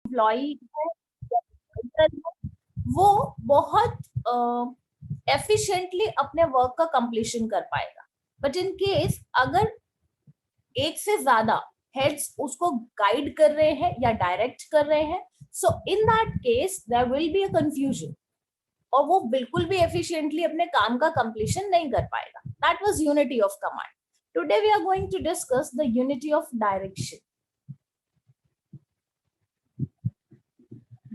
Employ है वो बहुत एफिशिएंटली अपने वर्क का कंप्लीशन कर पाएगा. बट इन केस अगर एक से ज्यादा हेड्स उसको गाइड कर रहे हैं या डायरेक्ट कर रहे हैं, so in that case there will be a confusion और वो बिल्कुल भी एफिशिएंटली अपने काम का कंप्लीशन नहीं कर पाएगा. That was unity of command. Today we are going to discuss the unity of direction.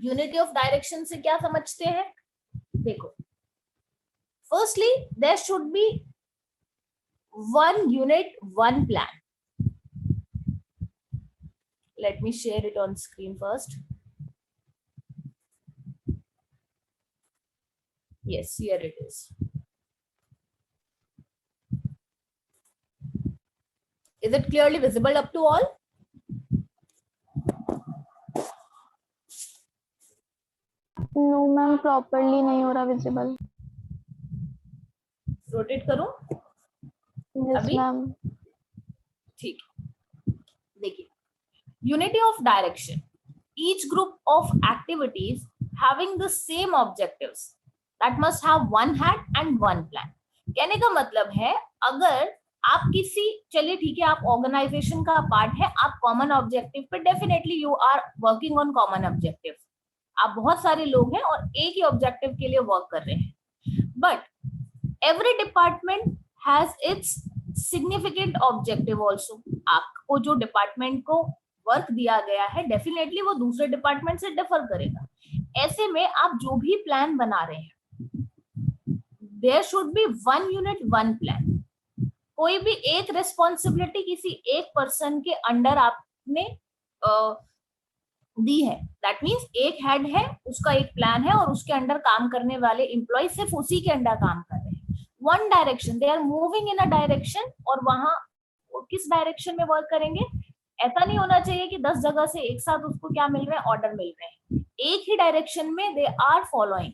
Unity of direction से क्या समझते हैं? देखो, firstly there should be one unit, one plan. Let me share it on screen first. Yes, here it is. Is it clearly visible up to all? No ma'am, properly नहीं हो रहा visible. Rotate करूं? Yes ma'am. ठीक है, देखिए, unity of direction. Each group of activities having the same objectives that must have one hat and one plan. कहने का मतलब है, अगर आप किसी, चलिए ठीक है, आप ऑर्गेनाइजेशन का पार्ट है, आप कॉमन ऑब्जेक्टिव पे definitely you are working on common objective. आप बहुत सारे लोग हैं और एक ही ऑब्जेक्टिव के लिए वर्क कर रहे हैं. But every department has its significant objective also. आपको जो डिपार्टमेंट को वर्क दिया गया है डेफिनेटली वो दूसरे डिपार्टमेंट से डिफर करेगा. ऐसे में आप जो भी प्लान बना रहे हैं, there should be one unit one plan. कोई भी एक रिस्पॉन्सिबिलिटी किसी एक पर्सन के अंडर आपने दी है. दैट मीन्स एक हेड है, उसका एक प्लान है और उसके अंडर काम करने वाले एम्प्लॉय सिर्फ उसी के अंडर काम कर रहे हैं. One direction, they are moving in a direction, और वहां किस डायरेक्शन में वर्क करेंगे. ऐसा नहीं होना चाहिए कि 10 जगह से एक साथ उसको क्या मिल रहे हैं, ऑर्डर मिल रहे हैं. एक ही डायरेक्शन में they are following.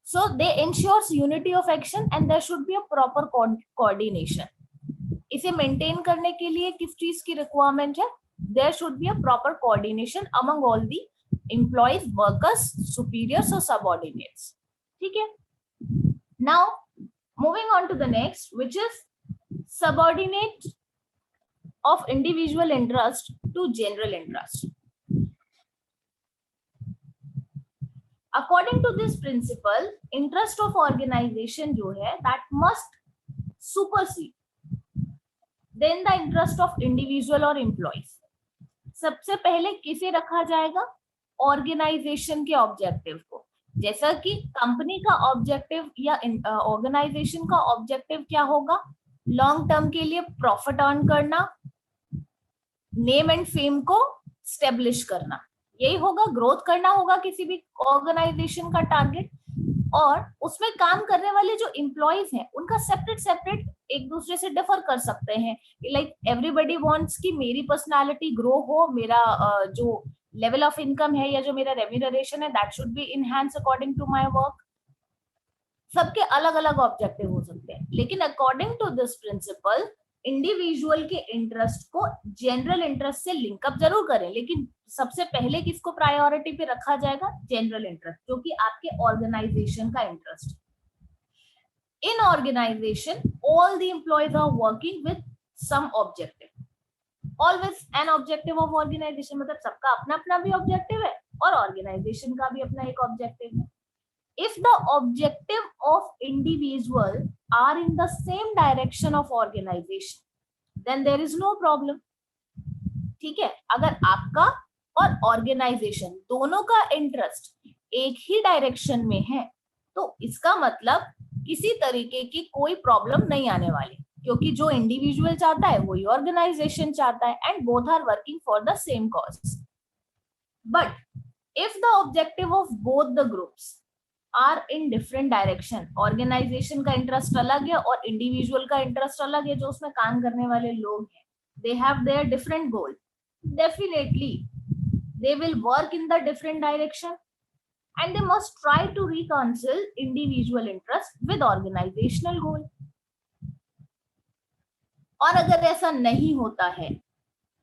So they ensures unity of action and there should be a proper coordination. इसे मेंटेन करने के लिए किस चीज की रिक्वायरमेंट है? There should be a proper coordination among all the employees, workers, superiors और सबऑर्डिनेट्स. ठीक है. Now moving on to the next, which is subordinate of individual interest to general interest. According to this principle, interest of organization जो है that must supersede then the interest of individual or employees. सबसे पहले किसे रखा जाएगा? Organisation के objective को. जैसा कि कंपनी का ऑब्जेक्टिव या ऑर्गेनाइजेशन का ऑब्जेक्टिव क्या होगा? लॉन्ग टर्म के लिए प्रॉफिट अर्न करना, नेम एंड फेम को स्टेब्लिश करना, यही होगा. ग्रोथ करना होगा किसी भी ऑर्गेनाइजेशन का टारगेट. और उसमें काम करने वाले जो एम्प्लॉइज हैं उनका सेपरेट सेपरेट एक दूसरे से डिफर कर सकते हैं. लाइक एवरीबडी वांट्स कि मेरी पर्सनालिटी ग्रो हो, मेरा जो लेवल ऑफ इनकम है या जो मेरा रेम्यूनरेशन है that should be enhance according to my work. सबके अलग अलग ऑब्जेक्टिव हो सकते हैं, लेकिन according to this principle individual के इंटरेस्ट को जनरल इंटरेस्ट से लिंकअप जरूर करें, लेकिन सबसे पहले किसको प्रायोरिटी पे रखा जाएगा? जनरल इंटरेस्ट, जो कि आपके ऑर्गेनाइजेशन का interest. In organisation all the employees are working with some objective. Always an objective of organisation, मतलब सबका अपना अपना भी ऑब्जेक्टिव है और ऑर्गेनाइजेशन का भी अपना एक ऑब्जेक्टिव है. If the objective of individual are in the same direction of organization, then there is no problem. ठीक है. अगर आपका और ऑर्गेनाइजेशन दोनों का इंटरेस्ट एक ही डायरेक्शन में है तो इसका मतलब किसी तरीके की कोई प्रॉब्लम नहीं आने वाली, क्योंकि जो इंडिविजुअल चाहता है वही ऑर्गेनाइजेशन चाहता है and both are working for the same cause. But if the objective of both the groups are in different direction, organisation का इंटरेस्ट अलग है और इंडिविजुअल का इंटरेस्ट अलग है, जो उसमें काम करने वाले लोग हैं, they have their different goal, definitely they will work in the different direction and they must try to reconcile individual interest with organizational goal. और अगर ऐसा नहीं होता है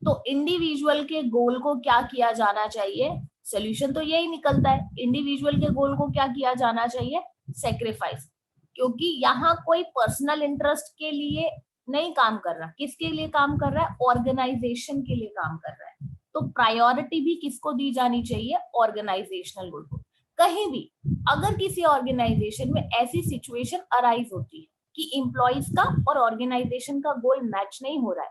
तो इंडिविजुअल के गोल को क्या किया जाना चाहिए, सोल्यूशन तो यही निकलता है, इंडिविजुअल के गोल को क्या किया जाना चाहिए, सेक्रीफाइस, क्योंकि यहाँ कोई पर्सनल इंटरेस्ट के लिए नहीं काम कर रहा, किसके लिए काम कर रहा है, ऑर्गेनाइजेशन के लिए काम कर रहा है। तो प्रायोरिटी भी किसको दी जानी चाहिए, ऑर्गेनाइजेशनल गोल को। कहीं भी अगर किसी ऑर्गेनाइजेशन में ऐसी सिचुएशन अराइज होती है कि एम्प्लॉइज का और ऑर्गेनाइजेशन का गोल मैच नहीं हो रहा है,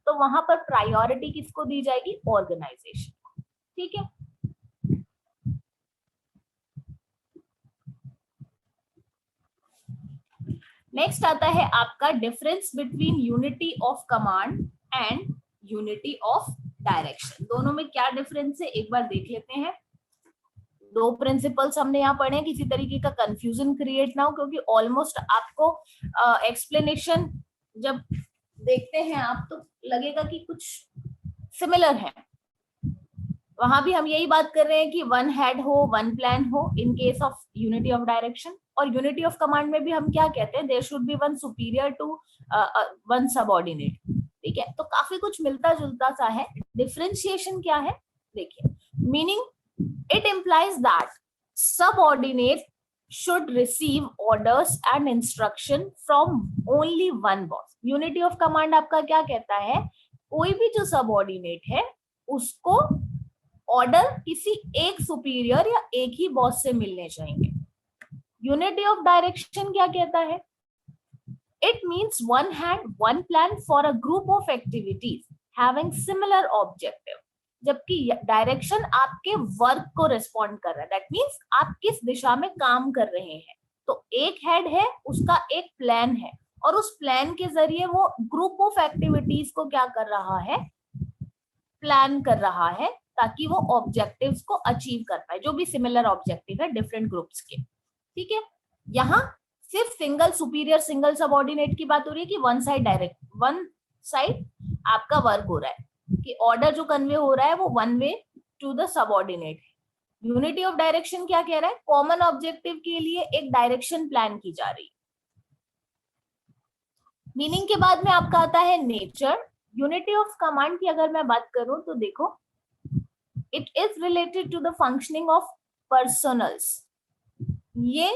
तो वहां पर प्रायोरिटी किसको दी जाएगी, ऑर्गेनाइजेशन को। ठीक है, नेक्स्ट आता है आपका difference between unity of command and unity of direction. दोनों में क्या डिफरेंस है एक बार देख लेते हैं। दो प्रिंसिपल्स हमने यहाँ पढ़े हैं, किसी तरीके का कंफ्यूजन क्रिएट ना हो, क्योंकि ऑलमोस्ट आपको एक्सप्लेनेशन जब देखते हैं आप तो लगेगा कि कुछ सिमिलर है। वहां भी हम यही बात कर रहे हैं कि वन हेड हो, वन प्लान हो in case of unity of direction, और यूनिटी ऑफ कमांड में भी हम क्या कहते हैं, there should be one superior to one subordinate. ठीक है, तो काफी कुछ मिलता जुलता सा है। डिफरेंशिएशन क्या है देखिए, meaning it implies that subordinate should receive orders and instruction from only one boss. Unity of command आपका क्या कहता है, कोई भी जो सबऑर्डिनेट है उसको ऑर्डर किसी एक सुपीरियर या एक ही बॉस से मिलने चाहिए। यूनिटी ऑफ डायरेक्शन क्या कहता है, it means one hand one plan for a group of activities having similar objective. जबकि डायरेक्शन आपके वर्क को रिस्पॉन्ड कर रहा है, दैट मींस आप किस दिशा में काम कर रहे हैं। तो एक हेड है, उसका एक प्लान है, और उस प्लान के जरिए वो ग्रुप ऑफ एक्टिविटीज को क्या कर रहा है, प्लान कर रहा है, ताकि वो ऑब्जेक्टिव्स को अचीव कर पाए, जो भी सिमिलर ऑब्जेक्टिव है डिफरेंट ग्रुप्स के। ठीक है, यहाँ सिर्फ सिंगल सुपीरियर सिंगल सबऑर्डिनेट की बात हो रही है कि वन साइड आपका वर्क हो रहा है, कि ऑर्डर जो कन्वे हो रहा है वो one way to the subordinate है। यूनिटी ऑफ डायरेक्शन क्या कह रहा है, कॉमन ऑब्जेक्टिव के लिए एक डायरेक्शन प्लान की जा रही है। मीनिंग के बाद में आपका आता है नेचर। यूनिटी ऑफ कमांड की अगर मैं बात करूं तो देखो, it is related to the functioning of personnels. ये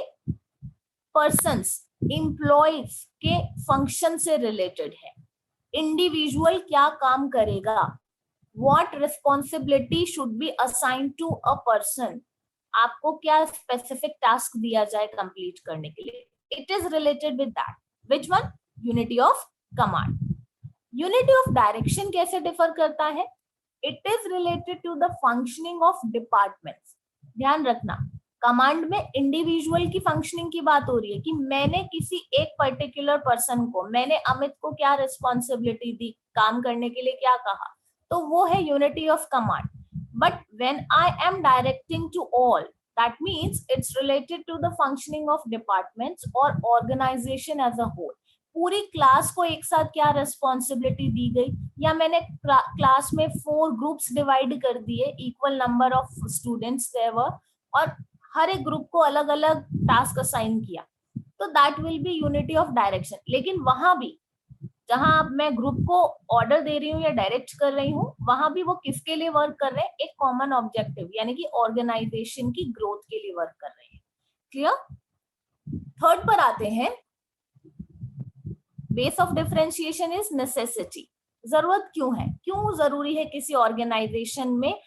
पर्सन्स एम्प्लॉयज के फंक्शन से रिलेटेड है। इंडिविजुअल क्या काम करेगा, what responsibility should be assigned to a person, आपको क्या स्पेसिफिक टास्क दिया जाए कंप्लीट करने के लिए, it is related with that. Which one, unity of command. Unity of direction कैसे डिफर करता है, it is related to the functioning of departments. ध्यान रखना, कमांड में इंडिविजुअल की फंक्शनिंग की बात हो रही है कि मैंने किसी एक पर्टिकुलर पर्सन को, मैंने अमित को क्या रिस्पॉन्सिबिलिटी दी, काम करने के लिए क्या कहा, तो वो है unity of command. But when I am directing to all, that means it's related to the functioning of departments और ऑर्गेनाइजेशन एज अ होल। पूरी क्लास को एक साथ क्या रिस्पॉन्सिबिलिटी दी गई, या मैंने क्लास में 4 ग्रुप्स डिवाइड कर दिए, equal number of students there were, और हर एक ग्रुप को अलग अलग टास्क असाइन किया, तो that will be unity of direction. लेकिन वहां भी जहां मैं ग्रुप को ऑर्डर दे रही हूँ या डायरेक्ट कर रही हूँ, वहां भी वो किसके लिए वर्क कर रहे हैं, एक कॉमन ऑब्जेक्टिव यानी कि ऑर्गेनाइजेशन की ग्रोथ के लिए वर्क कर रहे हैं। क्लियर। थर्ड पर आते हैं, base of differentiation is necessity. जरूरत क्यों है, क्यों जरूरी है किसी ऑर्गेनाइजेशन में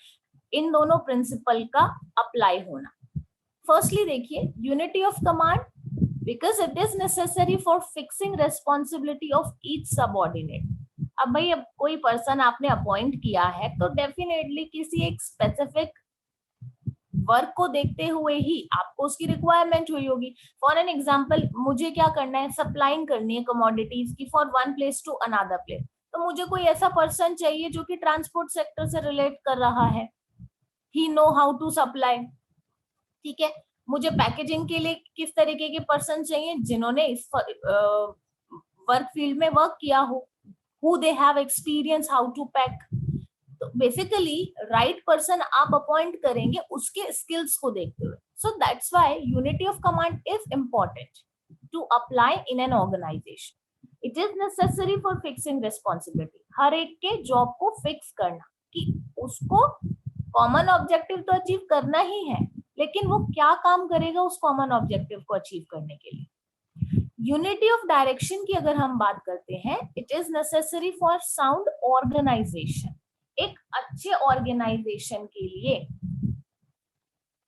इन दोनों प्रिंसिपल का अप्लाई होना। फर्स्टली देखिए, unity of command, because it is necessary for fixing responsibility of each subordinate. अब भाई, अब कोई पर्सन आपने अपॉइंट किया है तो डेफिनेटली किसी एक स्पेसिफिक वर्क को देखते हुए ही आपको उसकी रिक्वायरमेंट हुई होगी। फॉर एन एग्जाम्पल, मुझे क्या करना है, सप्लाइंग करनी है कमोडिटीज की for one place to another place, तो मुझे कोई ऐसा पर्सन चाहिए जो कि ट्रांसपोर्ट सेक्टर से रिलेट कर रहा है, ही नो हाउ टू सप्लाई। ठीक है, मुझे पैकेजिंग के लिए किस तरीके के पर्सन चाहिए, जिन्होंने इस वर्क फील्ड में वर्क किया हो, who they have experience how to pack. तो बेसिकली राइट पर्सन आप अपॉइंट करेंगे उसके स्किल्स को देखते हुए। So that's why unity of command is important to apply in an organisation. It is necessary for fixing responsibility, हर एक के जॉब को फिक्स करना कि उसको कॉमन ऑब्जेक्टिव तो अचीव करना ही है, लेकिन वो क्या काम करेगा उस कॉमन ऑब्जेक्टिव को अचीव करने के लिए। यूनिटी ऑफ डायरेक्शन की अगर हम बात करते हैं, it is necessary for sound organisation. एक अच्छे ऑर्गेनाइजेशन के लिए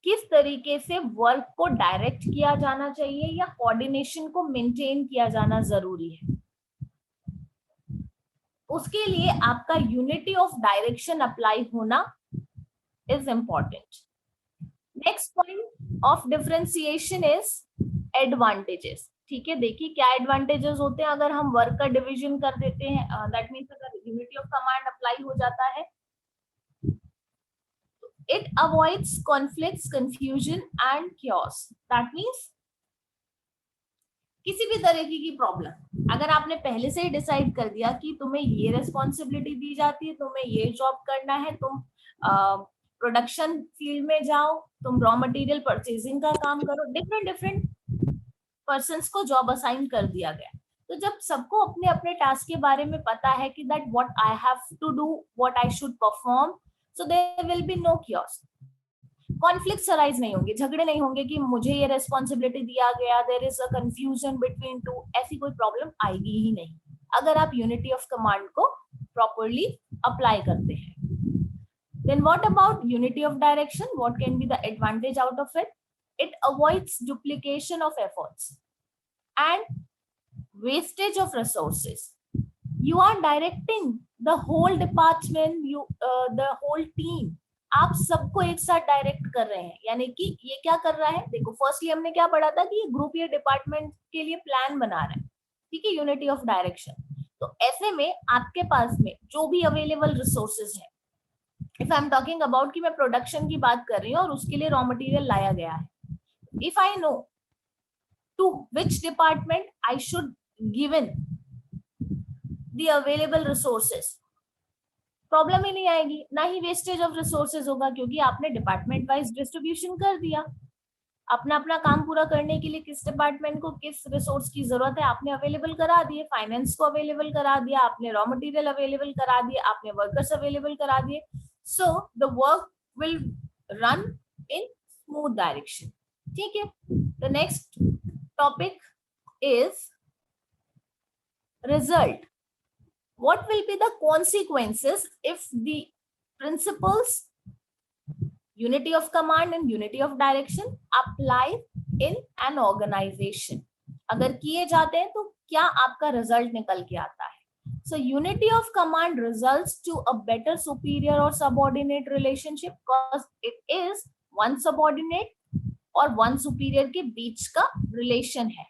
किस तरीके से वर्क को डायरेक्ट किया जाना चाहिए या कोऑर्डिनेशन को मेंटेन किया जाना जरूरी है, उसके लिए आपका यूनिटी ऑफ डायरेक्शन अप्लाई होना is important. Next point of differentiation is advantages. ठीक है, देखिए क्या एडवांटेजेस होते हैं अगर हम वर्क का डिवीजन कर देते हैं, दैट मींस अगर यूनिटी ऑफ कमांड अप्लाई हो जाता है। It avoids conflicts, confusion and chaos. That means किसी भी तरीके की प्रॉब्लम अगर आपने पहले से ही डिसाइड कर दिया कि तुम्हें ये रिस्पॉन्सिबिलिटी दी जाती है, तुम्हें ये जॉब करना है, तुम प्रोडक्शन फील्ड में जाओ, तुम रॉ मटेरियल परचेजिंग का काम करो, डिफरेंट डिफरेंट पर्सन्स को जॉब असाइन कर दिया गया। तो जब सबको अपने अपने टास्क के बारे में पता है कि that what I have to do, what I should perform, so there will be no chaos. Conflicts arise नहीं होंगे, झगड़े नहीं होंगे कि मुझे ये रेस्पॉन्सिबिलिटी दिया गया, there is a confusion between two, ऐसी कोई प्रॉब्लम आएगी ही नहीं अगर आप यूनिटी ऑफ कमांड को प्रॉपरली अप्लाई करते हैं। Then what about unity of direction, what can be the advantage out of it? It avoids duplication of efforts and wastage of resources. You are directing the whole department, the whole team. आप सबको एक साथ direct कर रहे हैं, यानी कि ये क्या कर रहा है, देखो फर्स्टली हमने क्या पढ़ा था कि ये ग्रुप या डिपार्टमेंट के लिए प्लान बना रहा है, ठीक है, यूनिटी ऑफ डायरेक्शन। तो ऐसे में आपके पास में जो भी अवेलेबल रिसोर्सेज है, if I am talking about कि मैं प्रोडक्शन की बात कर रही हूँ और उसके लिए रॉ मटेरियल लाया गया है, if I know to which department I should given the available resources, problem ही नहीं आएगी, ना ही वेस्टेज ऑफ रिसोर्सेज होगा, क्योंकि आपने डिपार्टमेंट वाइज डिस्ट्रीब्यूशन कर दिया। अपना अपना काम पूरा करने के लिए किस डिपार्टमेंट को किस रिसोर्स की जरूरत है आपने अवेलेबल करा दिए, फाइनेंस को अवेलेबल करा दिया आपने, रॉ मटेरियल अवेलेबल करा दिए आपने, वर्कर्स अवेलेबल करा दिए, so the work will run in smooth direction. ठीक है, the next topic is result. What will be the consequences if the principles unity of command and unity of direction apply in an organization? अगर किए जाते हैं तो क्या आपका result निकल के आता है? So unity of command results to a better superior or subordinate relationship because it is one subordinate और वन सुपीरियर के बीच का रिलेशन है।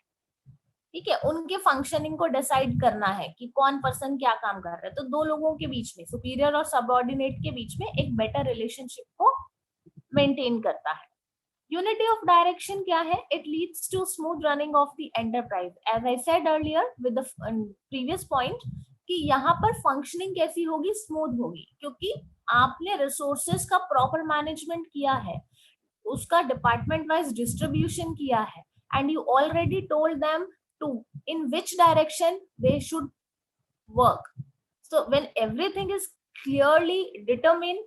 ठीक है, उनके फंक्शनिंग को डिसाइड करना है कि कौन पर्सन क्या काम कर रहा है, तो दो लोगों के बीच में, सुपीरियर और सबऑर्डिनेट के बीच में एक बेटर रिलेशनशिप को मेंटेन करता है। यूनिटी ऑफ डायरेक्शन क्या है? It leads to smooth running of the enterprise. As I said earlier with the previous point कि यहाँ पर फंक्शनिंग कैसी होगी? स्मूथ होगी, क्योंकि आपने रिसोर्सेज का प्रॉपर मैनेजमेंट किया है, उसका डिपार्टमेंट वाइज डिस्ट्रीब्यूशन किया है, and you already told them to in which direction they should work. So when everything is clearly determined,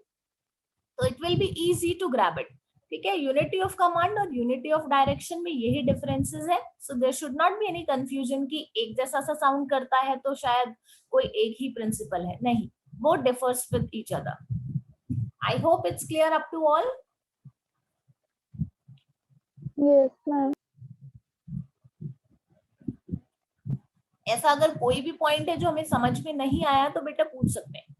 तो it will be easy to grab it. ठीक है, unity of command और unity of direction में यही differences है। So there should not be any confusion कि एक जैसा सा साउंड करता है तो शायद कोई एक ही प्रिंसिपल है, नहीं, वो differs with each other. I hope it's clear up to all. Yes, ma'am. ऐसा अगर कोई भी पॉइंट है जो हमें समझ में नहीं आया तो बेटा पूछ सकते हैं।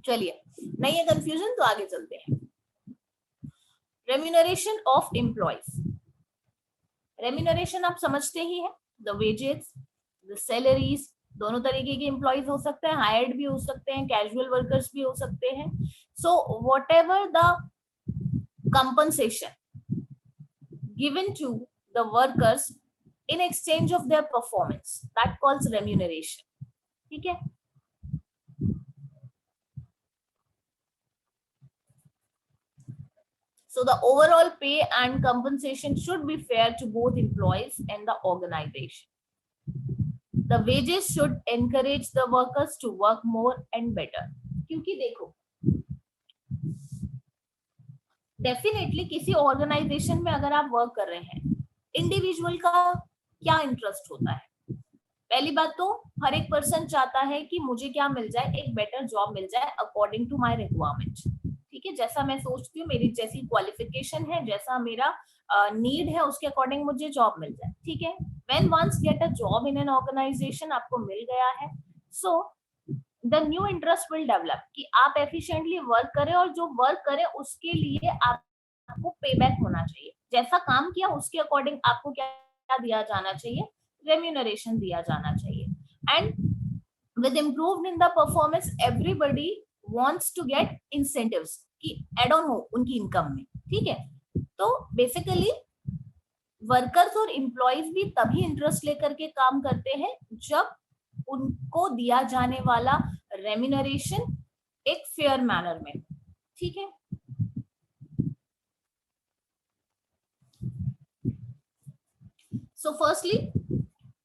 चलिए, नहीं है कंफ्यूजन तो आगे चलते हैं। Remuneration of employees. रेम्यूनरेशन आप समझते ही है, द वेजेस, द सैलरीज, दोनों तरीके के एम्प्लॉइज हो सकते हैं, हायर्ड भी हो सकते हैं, कैजुअल वर्कर्स भी हो सकते हैं। So whatever the compensation given to the workers in exchange of their performance, that calls remuneration. ठीक है, So the overall pay and compensation should be fair to both employees and the organization. The wages should encourage the workers to work more and better. क्योंकि देखो definitely किसी organisation में अगर आप work कर रहे हैं, इंडिविजुअल का क्या इंटरेस्ट होता है? पहली बात तो हर एक पर्सन चाहता है कि मुझे क्या मिल जाए, एक बेटर जॉब मिल जाए अकॉर्डिंग टू माय रिक्वायरमेंट, ठीक है, जैसा मैं सोचती हूँ, मेरी जैसी क्वालिफिकेशन है, जैसा मेरा नीड है, उसके अकॉर्डिंग मुझे जॉब मिल जाए, ठीक है। When once get a job in an organisation, आपको मिल गया है, so the new interest will develop कि आप एफिशिएंटली वर्क करें, और जो वर्क करें उसके लिए आपको पे बैक होना चाहिए। जैसा काम किया उसके अकॉर्डिंग आपको क्या दिया जाना चाहिए, रेम्यूनरेशन दिया जाना चाहिए। And with improved in the performance everybody wants to get incentives कि एड ऑन हो उनकी इनकम में, ठीक है। तो बेसिकली वर्कर्स और एम्प्लॉइज भी तभी इंटरेस्ट लेकर के काम करते हैं जब उनको दिया जाने वाला रेम्यूनरेशन एक फेयर मैनर में, ठीक है। सो फर्स्टली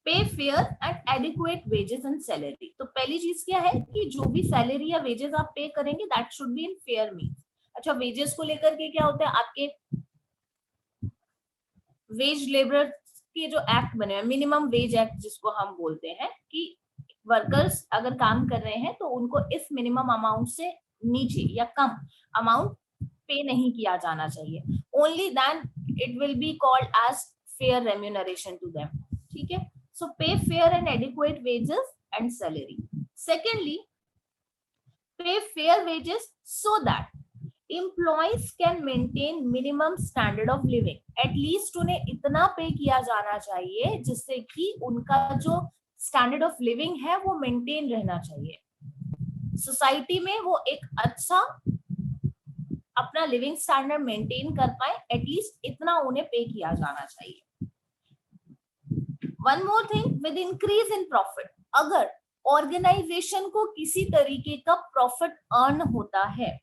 पे fair and adequate wages and salary. तो पहली चीज क्या है कि जो भी सैलरी या वेजेस आप पे करेंगे that should be in fair means. अच्छा, वेजेस को लेकर के क्या होता है, आपके वेज लेबर के जो एक्ट बने हैं, मिनिमम वेज एक्ट जिसको हम बोलते हैं, कि वर्कर्स अगर काम कर रहे हैं तो उनको इस मिनिमम अमाउंट से नीचे या कम अमाउंट पे नहीं किया जाना चाहिए। Only then it will be called as fair remuneration to them, ठीक है। So pay fair and adequate wages and salary. Secondly, pay fair wages so that employees can maintain minimum standard of living. At least उन्हें इतना पे किया जाना चाहिए जिससे कि उनका जो स्टैंडर्ड ऑफ लिविंग है वो मेंटेन रहना चाहिए, सोसाइटी में वो एक अच्छा अपना लिविंग स्टैंडर्ड मेंटेन कर पाए, एटलीस्ट इतना उन्हें पे किया जाना चाहिए। One more thing, with increase in profit, अगर ऑर्गेनाइजेशन को किसी तरीके का प्रॉफिट अर्न होता है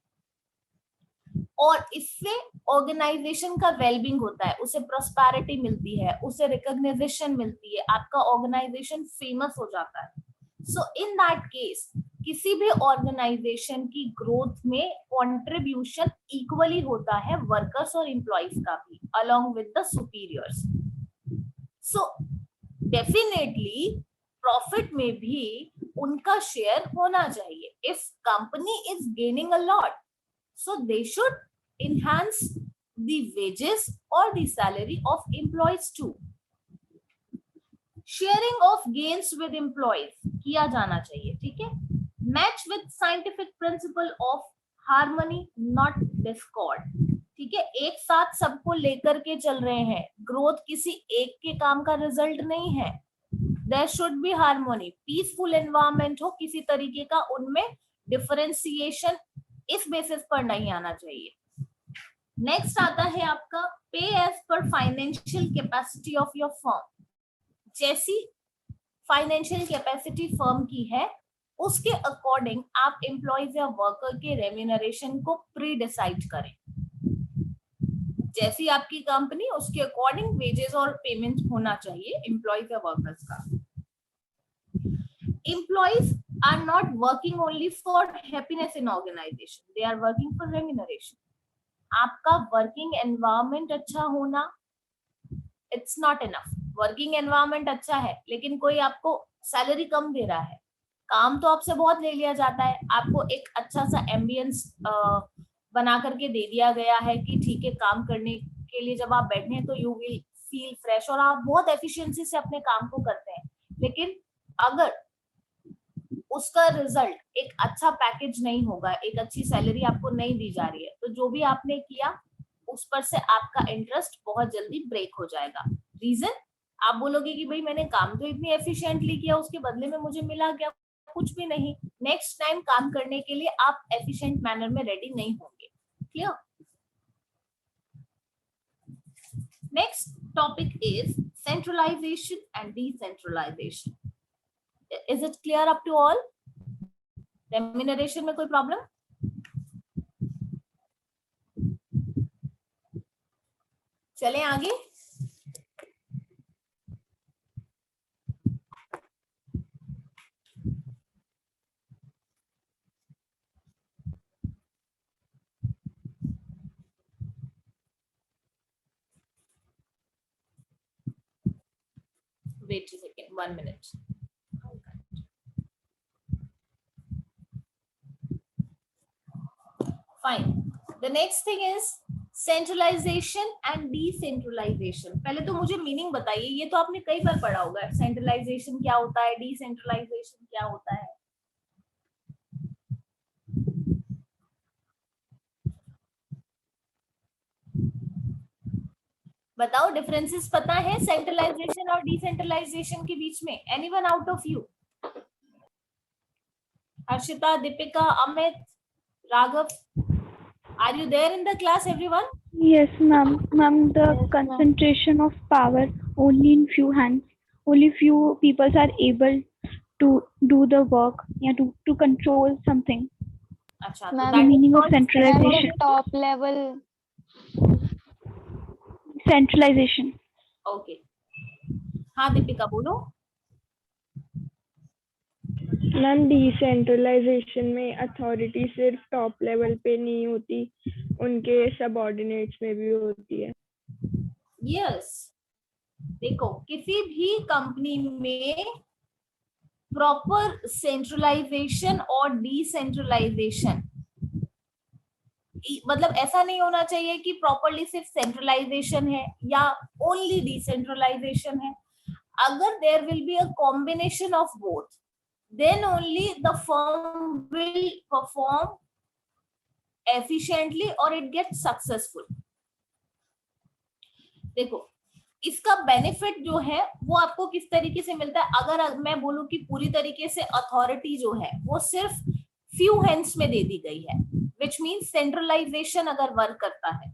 और इससे ऑर्गेनाइजेशन का वेलबींग होता है, उसे प्रोस्पेरिटी मिलती है, उसे रिकॉग्निशन मिलती है, आपका ऑर्गेनाइजेशन फेमस हो जाता है, सो इन दैट केस किसी भी ऑर्गेनाइजेशन की ग्रोथ में कंट्रीब्यूशन इक्वली होता है वर्कर्स और एम्प्लॉइज का भी, along with the superiors. So definitely profit में भी उनका शेयर होना चाहिए। If company is gaining a lot, so they should enhance the wages or the salary of employees too. Sharing of gains with employees किया जाना चाहिए, ठीक है। Match with scientific principle of harmony not discord, ठीक है। एक साथ सबको लेकर के चल रहे हैं, ग्रोथ किसी एक के काम का रिजल्ट नहीं है। There should be harmony, peaceful environment हो किसी तरीके का, उनमें डिफरेंशिएशन इस बेसिस पर नहीं आना चाहिए। नेक्स्ट आता है आपका pay as per financial capacity of your firm. जैसी फाइनेंशियल कैपेसिटी फर्म की है उसके अकॉर्डिंग आप एम्प्लॉइज या वर्कर के रेम्यूनरेशन को प्री डिसाइड करें। जैसी आपकी कंपनी उसके अकॉर्डिंग वेजेस और पेमेंट होना चाहिए एम्प्लॉइज या वर्कर्स का। Employees are not working only for happiness in organization, they are working for remuneration. आपका वर्किंग एनवायरनमेंट अच्छा होना it's not enough. Working environment अच्छा है लेकिन कोई आपको सैलरी कम दे रहा है, काम तो आपसे बहुत ले लिया जाता है, आपको एक अच्छा सा एम्बियंस बना करके दे दिया गया है कि ठीक है काम करने के लिए जब आप बैठे हैं तो यू विल फील फ्रेश और आप बहुत एफिशिएंसी से अपने काम को करते हैं। लेकिन अगर उसका रिजल्ट एक अच्छा पैकेज नहीं होगा, एक अच्छी सैलरी आपको नहीं दी जा रही है, तो जो भी आपने किया उस पर से आपका इंटरेस्ट बहुत जल्दी ब्रेक हो जाएगा। रीजन, आप बोलोगे कि भाई मैंने काम तो इतनी एफिशिएंटली किया, उसके बदले में मुझे मिला क्या, कुछ भी नहीं। नेक्स्ट टाइम काम करने के लिए आप एफिशिएंट मैनर में रेडी नहीं होंगे। Clear? Next topic is centralisation and decentralisation. Is it clear up to all? Remuneration में कोई प्रॉब्लम? चलें आगे। Wait a second, 1 minute. Fine. The next thing is centralisation and decentralisation. पहले तो मुझे मीनिंग बताइए, ये तो आपने कई बार पढ़ा होगा, सेंट्रलाइजेशन क्या होता है, डिसेंट्रलाइजेशन क्या होता है। बताओ, डिफरेंसेस पता है सेंट्रलाइजेशन और डिसेंट्रलाइजेशन के बीच में? Anyone out of you? Harshita, Deepika, Amit, Raghav, are you there in the class, everyone? Yes, ma'am. Ma'am, the concentration of power only in few hands. Only few people are able to do the work, yeah, to control something. अच्छा, तो the meaning of centralization. Top level. Centralization. Okay. हाँ दीपिका बोलो। Ma'am decentralisation में authority सिर्फ top level पे नहीं होती, उनके सबऑर्डिनेट्स में भी होती है। यस, देखो किसी भी कंपनी में प्रॉपर सेंट्रलाइजेशन और डिसेंट्रलाइजेशन, मतलब ऐसा नहीं होना चाहिए कि प्रॉपरली सिर्फ सेंट्रलाइजेशन है या ओनली डिसेंट्रलाइजेशन है। अगर there will be a combination of both, then only the firm will perform efficiently or it gets successful. देखो इसका बेनिफिट जो है वो आपको किस तरीके से मिलता है। अगर मैं बोलूं कि पूरी तरीके से अथॉरिटी जो है वो सिर्फ फ्यू हैंड्स में दे दी गई है, विच मीन्स सेंट्रलाइजेशन अगर वर्क करता है,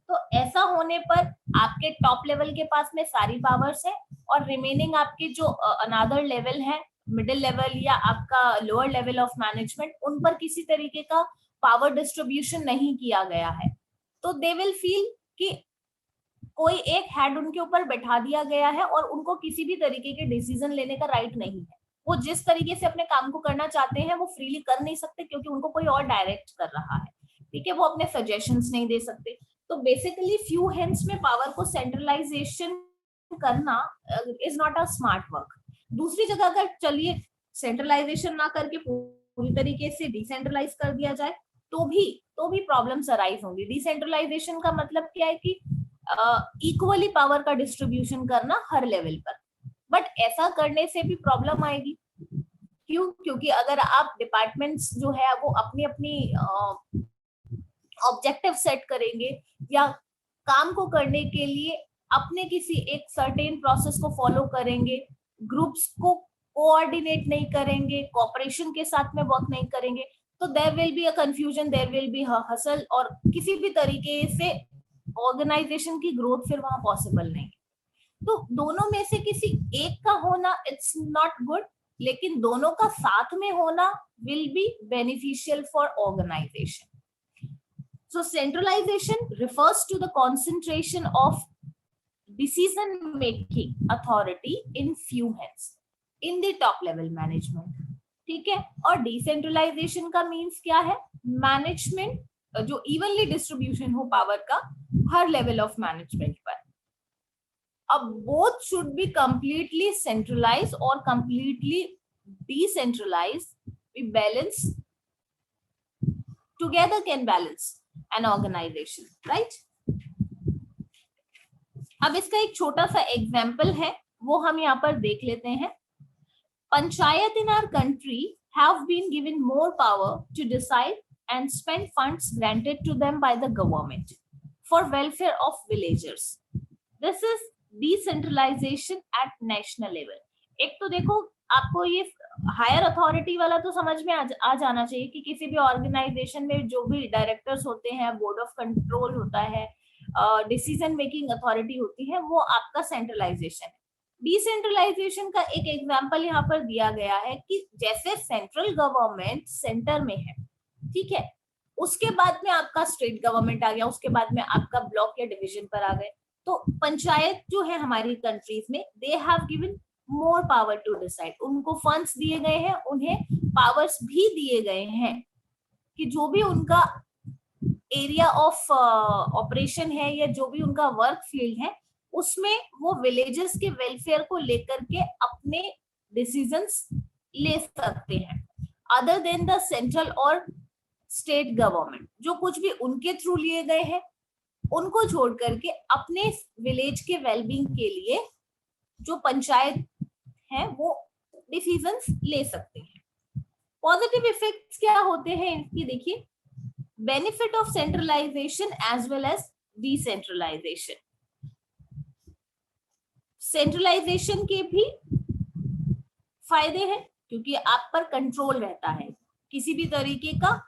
तो ऐसा होने पर आपके टॉप लेवल के पास में सारी पावर्स है और रिमेनिंग आपके जो अनदर लेवल है, मिडिल लेवल या आपका लोअर लेवल ऑफ मैनेजमेंट, उन पर किसी तरीके का पावर डिस्ट्रीब्यूशन नहीं किया गया है। तो दे विल फील कि कोई एक हेड उनके ऊपर बैठा दिया गया है और उनको किसी भी तरीके के डिसीजन लेने का राइट नहीं है। वो जिस तरीके से अपने काम को करना चाहते हैं वो फ्रीली कर नहीं सकते क्योंकि उनको कोई और डायरेक्ट कर रहा है, ठीक है। वो अपने सजेशंस नहीं दे सकते। तो बेसिकली फ्यू हैंड्स में पावर को सेंट्रलाइजेशन करना is not a smart work. दूसरी जगह अगर चलिए सेंट्रलाइजेशन ना करके पूरी तरीके से डिसेंट्रलाइज कर दिया जाए तो भी प्रॉब्लम्स अराइज होंगी। डिसेंट्रलाइजेशन का मतलब क्या है कि इक्वली पावर का डिस्ट्रीब्यूशन करना हर लेवल पर, बट ऐसा करने से भी प्रॉब्लम आएगी। क्यों? क्योंकि अगर आप डिपार्टमेंट्स जो है वो अपनी अपनी ऑब्जेक्टिव सेट करेंगे या काम को करने के लिए अपने किसी एक सर्टेन प्रोसेस को फॉलो करेंगे, ग्रुप्स को कोऑर्डिनेट नहीं करेंगे, कोऑपरेशन के साथ में वर्क नहीं करेंगे, तो there will be a confusion, there will be hassle और किसी भी तरीके से ऑर्गेनाइजेशन की ग्रोथ फिर वहां पॉसिबल नहीं। तो दोनों में से किसी एक का होना इट्स नॉट गुड, लेकिन दोनों का साथ में होना will be beneficial for organisation. So centralisation refers to the concentration of decision making authority in few hands in the top level management, ठीक है। और डिसेंट्रलाइजेशन का मींस क्या है? मैनेजमेंट जो इवनली डिस्ट्रीब्यूशन हो पावर का हर लेवल ऑफ मैनेजमेंट पर। अब both should be completely centralise और completely decentralise, we balance together can balance an organisation, right. अब इसका एक छोटा सा एग्जाम्पल है, वो हम यहाँ पर देख लेते हैं। Panchayat in our country have been given more power to decide and spend funds granted to them by the government for welfare of villagers. This is decentralization at national level. एक तो देखो आपको ये हायर अथॉरिटी वाला तो समझ में आ जाना चाहिए कि किसी भी ऑर्गेनाइजेशन में जो भी डायरेक्टर्स होते हैं, बोर्ड ऑफ कंट्रोल होता है, डिसीजन मेकिंग अथॉरिटी होती है, वो आपका सेंट्रलाइजेशन है। डिसेंट्रलाइजेशन का एक एग्जांपल यहाँ पर दिया गया है कि जैसे सेंट्रल गवर्नमेंट सेंटर में है, ठीक है, उसके बाद में आपका स्टेट गवर्नमेंट आ गया, उसके बाद में आपका ब्लॉक या डिवीजन पर आ गए, तो पंचायत जो है हमारी कंट्रीज में, they have given more power to decide, उनको फंड्स दिए गए हैं, उन्हें पावर्स भी दिए गए हैं कि जो भी उनका एरिया ऑफ ऑपरेशन है या जो भी उनका वर्क फील्ड है उसमें वो विलेजेस के वेलफेयर को लेकर के अपने डिसीजंस ले सकते हैं, अदर देन द सेंट्रल और स्टेट गवर्नमेंट। जो कुछ भी उनके थ्रू लिए गए हैं उनको छोड़ करके अपने विलेज के वेलबींग के लिए जो पंचायत है वो डिसीजंस ले सकते हैं। पॉजिटिव इफेक्ट्स क्या होते हैं इनकी, देखिए, benefit of centralisation as well as decentralisation. Centralisation के भी फायदे हैं क्योंकि आप पर कंट्रोल रहता है, किसी भी तरीके का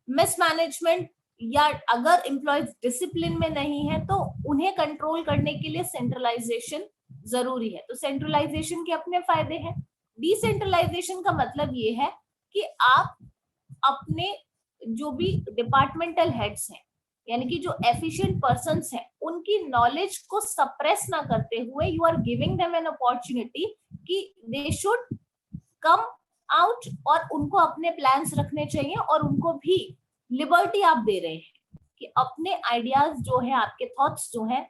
मिसमैनेजमेंट या अगर एम्प्लॉयज डिसिप्लिन में नहीं है तो उन्हें कंट्रोल करने के लिए सेंट्रलाइजेशन जरूरी है। तो सेंट्रलाइजेशन के अपने फायदे हैं। डिसेंट्रलाइजेशन का मतलब ये है कि आप अपने जो भी डिपार्टमेंटल हेड्स हैं यानी कि जो एफिशिएंट पर्संस हैं उनकी नॉलेज को सप्रेस ना करते हुए you are giving them an opportunity कि दे शुड कम आउट और उनको अपने प्लान्स रखने चाहिए और उनको भी लिबर्टी आप दे रहे हैं कि अपने आइडियाज जो है, आपके थॉट्स जो है,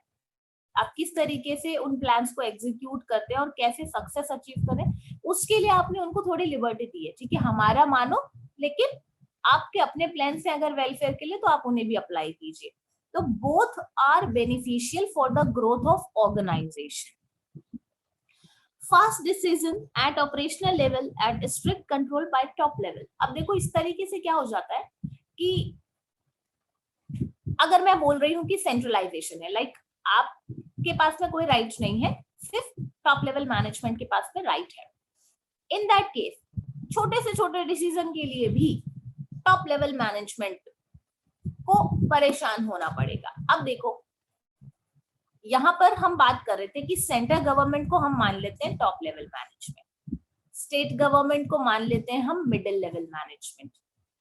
आप किस तरीके से उन प्लान्स को एग्जीक्यूट करते हैं और कैसे सक्सेस अचीव करें, उसके लिए आपने उनको थोड़ी लिबर्टी दी है। ठीक है, हमारा मानो, लेकिन आपके अपने प्लान से अगर वेलफेयर के लिए तो आप उन्हें भी अप्लाई कीजिए। तो both are beneficial for the growth of organisation. Fast decision at operational level at strict control by top level. अब देखो इस तरीके से क्या हो जाता है कि अगर मैं बोल रही हूँ कि सेंट्रलाइजेशन है, लाइक आपके पास में कोई राइट नहीं है, सिर्फ टॉप लेवल मैनेजमेंट के पास में राइट है। इन दैट केस छोटे से छोटे डिसीजन के लिए भी टॉप लेवल मैनेजमेंट को परेशान होना पड़ेगा। अब देखो यहां पर हम बात कर रहे थे कि सेंट्रल गवर्नमेंट को हम मान लेते हैं top level management, state government को मान लेते हैं हम मिडिल लेवल मैनेजमेंट,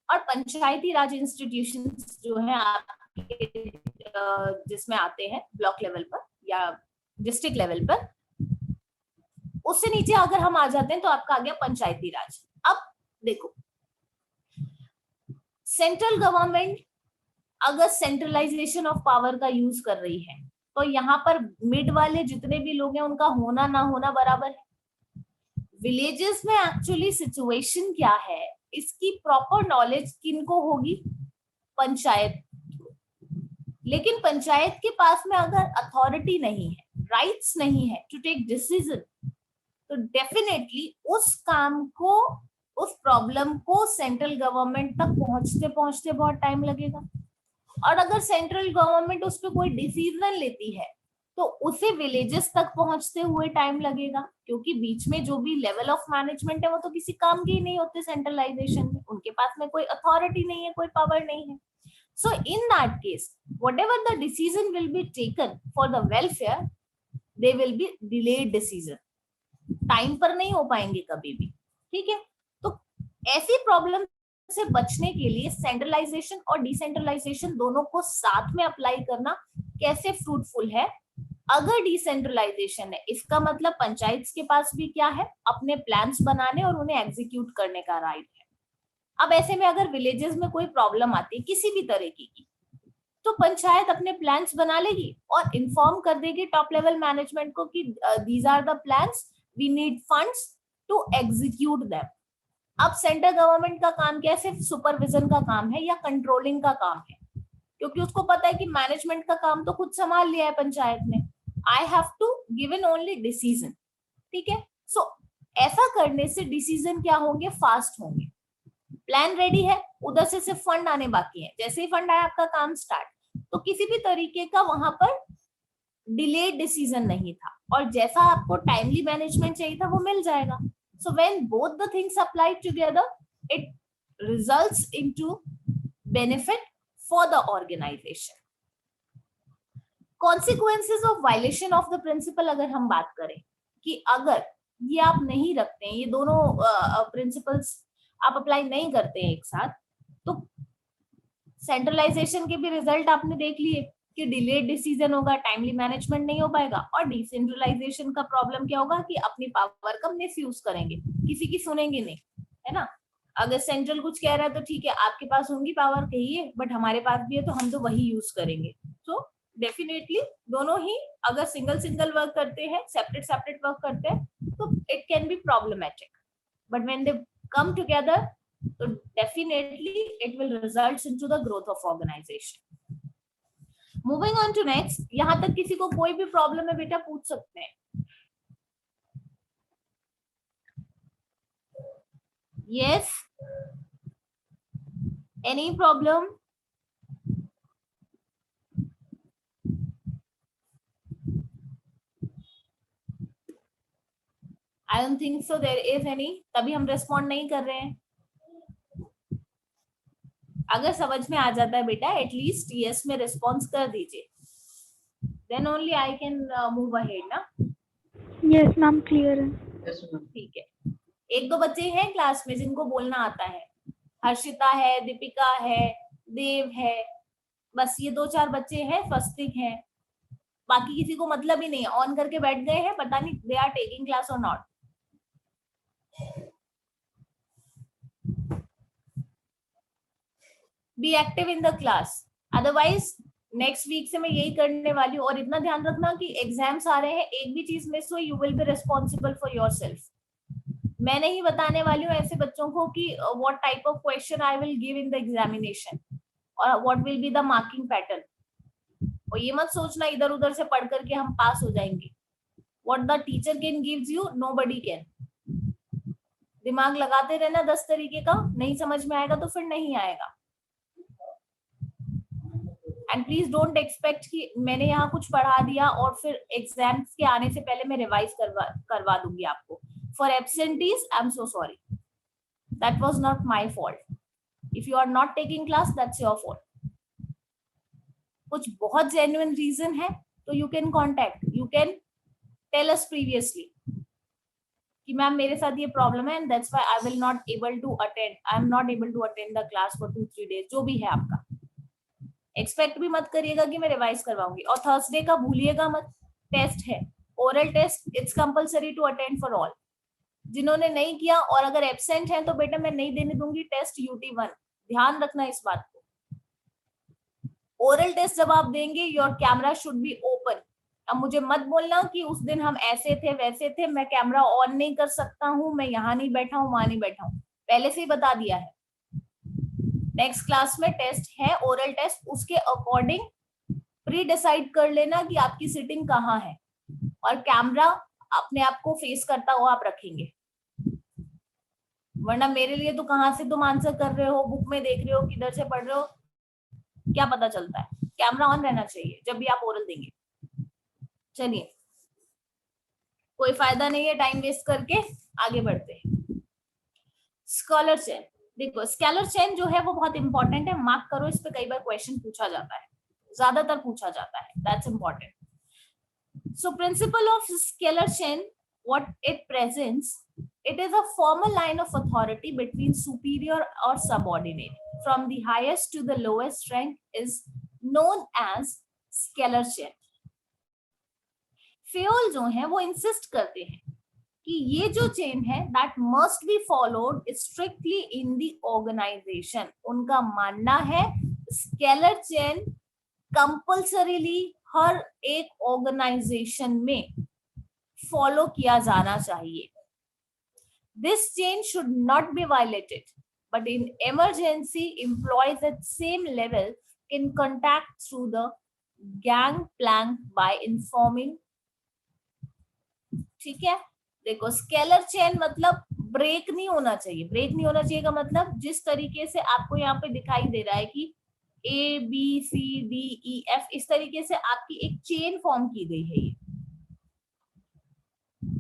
और पंचायती राज इंस्टीट्यूशंस जो है आपके जिसमें आते हैं ब्लॉक लेवल पर या डिस्ट्रिक्ट लेवल पर, उससे नीचे अगर हम आ जाते हैं तो आपका आ गया पंचायती राज। अब देखो सेंट्रल गवर्नमेंट अगर सेंट्रलाइजेशन ऑफ पावर का यूज कर रही है तो यहाँ पर मिड वाले जितने भी लोग हैं उनका होना ना होना बराबर है। विलेजेस में एक्चुअली सिचुएशन क्या है इसकी प्रॉपर नॉलेज किनको होगी, पंचायत। लेकिन पंचायत के पास में अगर अथॉरिटी नहीं है, राइट्स नहीं है टू टेक डिसीजन, तो डेफिनेटली उस काम को, उस प्रॉब्लम को सेंट्रल गवर्नमेंट तक पहुंचते पहुंचते बहुत टाइम लगेगा। और अगर सेंट्रल गवर्नमेंट उस पर कोई डिसीजन लेती है तो उसे विलेजेस तक पहुंचते हुए टाइम लगेगा, क्योंकि बीच में जो भी लेवल ऑफ मैनेजमेंट है वो तो किसी काम के ही नहीं होते सेंट्रलाइजेशन में, उनके पास में कोई अथॉरिटी नहीं है, कोई पावर नहीं है। So in that case whatever the decision will be taken for the welfare, they will be delayed decision, time पर नहीं हो पाएंगे कभी भी। ठीक है, तो ऐसी प्रॉब्लम से बचने के लिए सेंट्रलाइजेशन और डिसेंट्रलाइजेशन दोनों को साथ में अप्लाई करना कैसे फ्रूटफुल है। अगर डिसेंट्रलाइजेशन है इसका मतलब पंचायत के पास भी क्या है, अपने प्लान्स बनाने और उन्हें एग्जीक्यूट करने का राइट है। अब ऐसे में अगर विलेजेस में कोई प्रॉब्लम आती है किसी भी तरीके की, तो पंचायत अपने प्लान्स बना लेगी और इन्फॉर्म कर देगी टॉप लेवल मैनेजमेंट को कि these are the plans, we need funds to execute them. अब सेंट्रल गवर्नमेंट का काम क्या है, सिर्फ सुपरविजन का काम है या कंट्रोलिंग का काम है, क्योंकि उसको पता है कि मैनेजमेंट का काम तो खुद संभाल लिया है पंचायत ने, I have to give in only decision. ठीक है, सो ऐसा करने से डिसीजन क्या होंगे, फास्ट होंगे। प्लान रेडी है, उधर से सिर्फ फंड आने बाकी है, जैसे ही फंड आया आपका काम स्टार्ट, तो किसी भी तरीके का वहां पर डिलेड डिसीजन नहीं था और जैसा आपको टाइमली मैनेजमेंट चाहिए था वो मिल जाएगा। So when both the things applied together, it results into benefit for the organization. Consequences of violation of the principle, अगर हम बात करें कि अगर ये आप नहीं रखते हैं, ये दोनों प्रिंसिपल्स आप अप्लाई नहीं करते हैं एक साथ, तो सेंट्रलाइजेशन के भी रिजल्ट आपने देख लिए कि डिलेड डिसीजन होगा, टाइमली मैनेजमेंट नहीं हो पाएगा, और डिसेंट्रलाइजेशन का प्रॉब्लम क्या होगा कि अपनी पावर का मिसयूज करेंगे, किसी की सुनेंगे नहीं, है ना। अगर सेंट्रल कुछ कह रहा है तो ठीक है, आपके पास होंगी पावर कहिए, बट हमारे पास भी है तो हम तो वही यूज करेंगे। तो डेफिनेटली दोनों ही अगर सिंगल सिंगल वर्क करते हैं, सेपरेट सेपरेट वर्क करते हैं, तो it can be problematic, but when they come together तो definitely it will result into the growth of organisation. Moving on to next, यहां तक किसी को कोई भी प्रॉब्लम है बेटा पूछ सकते हैं। Yes, any problem? I don't think so there is any, तभी हम रेस्पॉन्ड नहीं कर रहे हैं। अगर समझ में आ जाता है बेटा एटलीस्ट यस में रिस्पॉन्स कर दीजिए, then only I can move ahead ना। यस मैम, क्लियर है। ठीक है, एक दो बच्चे हैं क्लास में जिनको बोलना आता है, हर्षिता है, दीपिका है, देव है, बस ये 2-4 बच्चे हैं, स्वस्तिक है, बाकी किसी को मतलब ही नहीं है, ऑन करके बैठ गए हैं, पता नहीं दे आर टेकिंग क्लास और not. Be active in the class, otherwise next week से मैं यही करने वाली हूँ। और इतना ध्यान रखना कि एग्जाम्स आ रहे हैं, एक भी चीज मिस हुई, you will be responsible for yourself. मैं नहीं बताने वाली हूँ ऐसे बच्चों को कि what type of question I will give in the examination और what will be the marking pattern. और ये मत सोचना इधर उधर से पढ़ करके हम पास हो जाएंगे। What the teacher can gives you, nobody can. दिमाग लगाते रहना 10 तरीके का, नहीं समझ में आएगा तो फिर नहीं आएगा। एंड प्लीज डोंट एक्सपेक्ट कि मैंने यहाँ कुछ पढ़ा दिया और फिर एग्जाम्स के आने से पहले मैं रिवाइज करवा दूंगी आपको। For absentees I am so sorry, that was not my fault. If you are not taking class that's your fault. कुछ बहुत जेन्युइन रीजन है तो you can contact, you can tell us previously कि ma'am मेरे साथ ये problem है and that's why I will not able to attend, I am not able to attend the class for 2-3 days, जो भी है आपका। एक्सपेक्ट भी मत करिएगा कि मैं रिवाइज करवाऊंगी। और थर्सडे का भूलिएगा मत, टेस्ट है, oral test, it's compulsory to attend for all. जिन्होंने नहीं किया और अगर एब्सेंट है तो बेटा मैं नहीं देने दूंगी टेस्ट UT1, ध्यान रखना इस बात को। ओरल टेस्ट जब आप देंगे your camera should be open. अब मुझे मत बोलना कि उस दिन हम ऐसे थे वैसे थे, मैं कैमरा ऑन नहीं कर सकता हूँ, मैं यहाँ नहीं बैठा हूँ वहां नहीं बैठा हूँ, पहले से ही बता दिया है। नेक्स्ट क्लास में टेस्ट है, ओरल टेस्ट, उसके अकॉर्डिंग प्री डिसाइड कर लेना कि आपकी सिटिंग कहाँ है और कैमरा अपने आप को फेस करता हुआ आप रखेंगे। वरना मेरे लिए तो कहाँ से तुम आंसर कर रहे हो, बुक में देख रहे हो, किधर से पढ़ रहे हो, क्या पता चलता है। कैमरा ऑन रहना चाहिए जब भी आप ओरल देंगे। चलिए, कोई फायदा नहीं है टाइम वेस्ट करके, आगे बढ़ते हैं। स्कॉलर चेन, देखो स्कॉलर चेन जो है वो बहुत इंपॉर्टेंट है, मार्क करो इस पे, कई बार क्वेश्चन पूछा जाता है, ज्यादातर पूछा जाता है, that's important. So principle of scholar chain, what it presents, it is a formal line of authority between superior or subordinate from the highest to the lowest rank is known as scalar chain. Fayol जो है वो insist करते हैं कि ये जो chain है that must be followed strictly in the organization. उनका मानना है स्केलर चेन कंपल्सरीली हर एक ऑर्गेनाइजेशन में फॉलो किया जाना चाहिए। This chain should not be violated, but in emergency, employees at same level can contact through the gangplank by informing. ठीक है, देखो स्केलर चेन मतलब ब्रेक नहीं होना चाहिए। ब्रेक नहीं होना चाहिए का मतलब जिस तरीके से आपको यहाँ पे दिखाई दे रहा है कि ABCDEF, इस तरीके से आपकी एक चेन फॉर्म की गई है। ये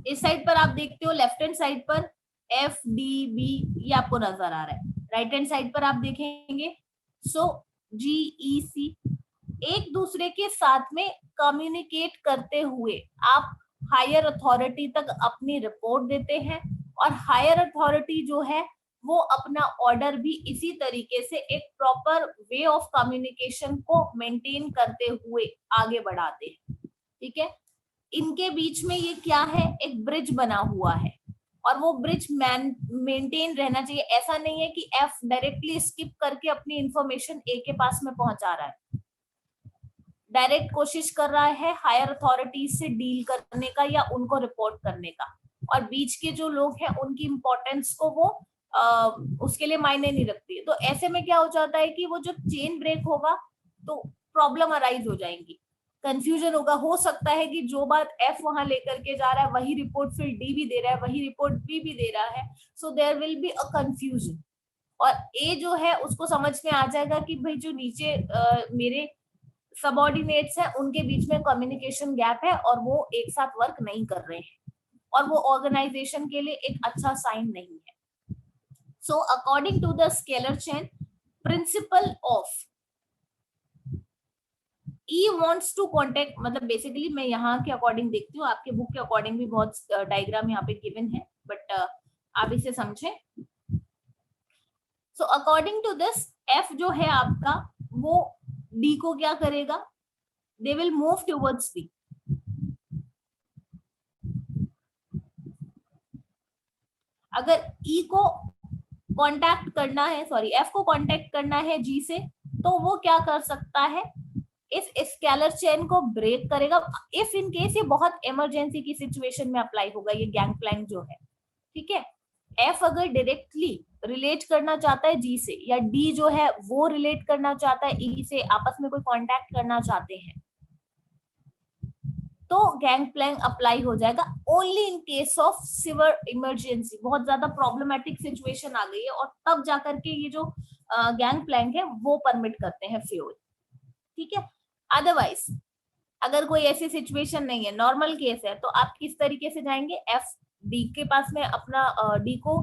इस साइड पर आप देखते हो, लेफ्ट हैंड साइड पर FDB ये आपको नजर आ रहा है, राइट हैंड साइड पर आप देखेंगे GEC। एक दूसरे के साथ में कम्युनिकेट करते हुए आप हायर अथॉरिटी तक अपनी रिपोर्ट देते हैं और हायर अथॉरिटी जो है वो अपना ऑर्डर भी इसी तरीके से एक प्रॉपर वे ऑफ कम्युनिकेशन को मेंटेन करते हुए आगे बढ़ाते हैं। ठीक है, इनके बीच में ये क्या है, एक ब्रिज बना हुआ है और वो ब्रिज मेंटेन रहना चाहिए। ऐसा नहीं है कि एफ डायरेक्टली स्किप करके अपनी इंफॉर्मेशन ए के पास में पहुंचा रहा है, डायरेक्ट कोशिश कर रहा है हायर अथॉरिटीज से डील करने का या उनको रिपोर्ट करने का, और बीच के जो लोग हैं उनकी इंपॉर्टेंस को वो उसके लिए मायने नहीं रखती है। तो ऐसे में क्या हो जाता है कि वो जब चेन ब्रेक होगा तो प्रॉब्लम अराइज हो जाएंगी, कंफ्यूजन होगा। हो सकता है कि जो बात एफ वहां लेकर के जा रहा है वही रिपोर्ट फिर डी भी दे रहा है, वही रिपोर्ट बी भी दे रहा है, so there will be a confusion. और ए जो है उसको समझ में आ जाएगा कि भाई जो नीचे मेरे सबऑर्डिनेट्स हैं उनके बीच में कम्युनिकेशन गैप है और वो एक साथ वर्क नहीं कर रहे हैं, और वो ऑर्गेनाइजेशन के लिए एक अच्छा साइन नहीं है। So according to the scalar chain principle of E wants to contact, मतलब बेसिकली मैं यहाँ के अकॉर्डिंग देखती हूँ, आपके बुक के अकॉर्डिंग भी बहुत डायग्राम यहाँ पे गिवन है, बट आप इसे समझें। So according to this F जो है आपका वो D को क्या करेगा, they will move towards D। अगर E को कांटेक्ट करना है, सॉरी F को कांटेक्ट करना है G से, तो वो क्या कर सकता है, इस स्केलर चेन को ब्रेक करेगा। इफ इन केस ये बहुत इमरजेंसी की सिचुएशन में अप्लाई होगा ये गैंगप्लैंक जो है, ठीक है। एफ अगर डायरेक्टली रिलेट करना चाहता है जी से, या डी जो है वो रिलेट करना चाहता है ई से, आपस में कोई कांटेक्ट करना चाहते हैं, तो गैंगप्लैंक अप्लाई हो जाएगा only in case of severe emergency. बहुत ज्यादा प्रॉब्लमेटिक सिचुएशन आ गई है और तब जाकर के ये जो गैंगप्लैंक है वो परमिट करते हैं फ्यूल, ठीक है। अदरवाइज अगर कोई ऐसी सिचुएशन नहीं है, नॉर्मल केस है, तो आप किस तरीके से जाएंगे, एफ डी के पास में अपना डी को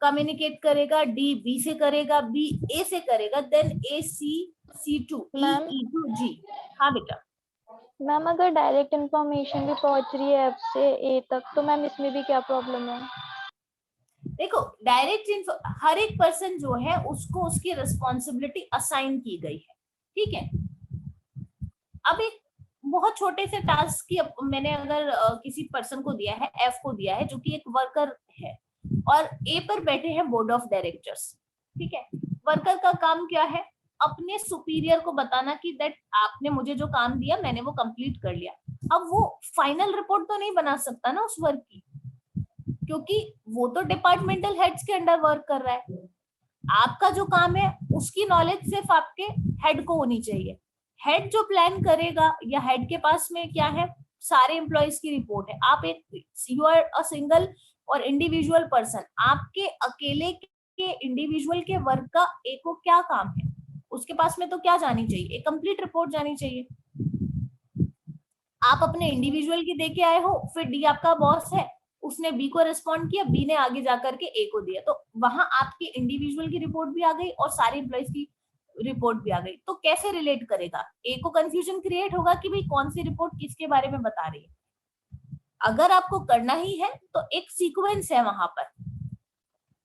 कम्युनिकेट करेगा, डी बी से करेगा, बी ए से करेगा, then A C to E to G. हाँ बेटा। मैम अगर डायरेक्ट इंफॉर्मेशन भी पहुंच रही है एफ से ए तक, तो मैम इसमें भी क्या प्रॉब्लम है? देखो डायरेक्ट हर एक पर्सन जो है उसको उसकी रिस्पॉन्सिबिलिटी असाइन की गई है, ठीक है। अब एक बहुत छोटे से टास्क की मैंने अगर किसी पर्सन को दिया है, एफ को दिया है, जो कि एक वर्कर है, और ए पर बैठे हैं बोर्ड ऑफ डायरेक्टर्स, ठीक है। वर्कर का काम क्या है, अपने सुपीरियर को बताना कि दैट आपने मुझे जो काम दिया मैंने वो कंप्लीट कर लिया। अब वो फाइनल रिपोर्ट तो नहीं बना सकता ना उस वर्क की, क्योंकि वो तो डिपार्टमेंटल हेड्स के अंडर वर्क कर रहा है। आपका जो काम है उसकी नॉलेज सिर्फ आपके हेड को होनी चाहिए। हेड जो प्लान करेगा, या हेड के पास में क्या है, सारे एम्प्लॉइज की रिपोर्ट है। आप एक यू आर अ सिंगल और इंडिविजुअल पर्सन, आपके अकेले के इंडिविजुअल के वर्क का एक को क्या काम है, उसके पास में तो क्या जानी चाहिए, एक कंप्लीट रिपोर्ट जानी चाहिए। आप अपने इंडिविजुअल की देके आए हो, फिर डी आपका बॉस है, उसने बी को रिस्पॉन्ड किया, बी ने आगे जाकर के ए को दिया, तो वहां आपकी इंडिविजुअल की रिपोर्ट भी आ गई और सारे एम्प्लॉइज की रिपोर्ट भी आ गई। तो कैसे रिलेट करेगा, ए को कंफ्यूजन क्रिएट होगा कि भाई कौन सी रिपोर्ट किसके बारे में बता रही है। अगर आपको करना ही है तो एक सीक्वेंस है वहां पर।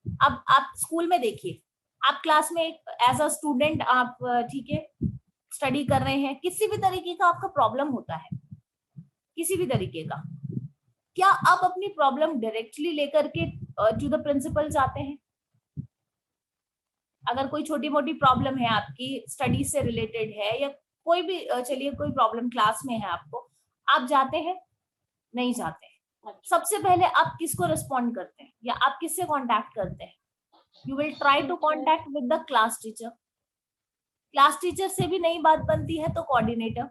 अब आप स्कूल में देखिए, आप क्लास में एज अ स्टूडेंट आप ठीक है स्टडी कर रहे हैं, किसी भी तरीके का आपका प्रॉब्लम होता है, किसी भी तरीके का, क्या आप अपनी प्रॉब्लम डायरेक्टली लेकर के टू द प्रिंसिपल जाते हैं? अगर कोई छोटी मोटी प्रॉब्लम है आपकी, स्टडीज से रिलेटेड है, या कोई भी चलिए कोई प्रॉब्लम क्लास में है आपको, आप जाते हैं? नहीं जाते हैं। सबसे पहले आप किसको रिस्पॉन्ड करते हैं, या आप किससे कांटेक्ट करते हैं? You will try to contact with the class teacher. Class teacher से भी नई बात बनती है तो कोऑर्डिनेटर,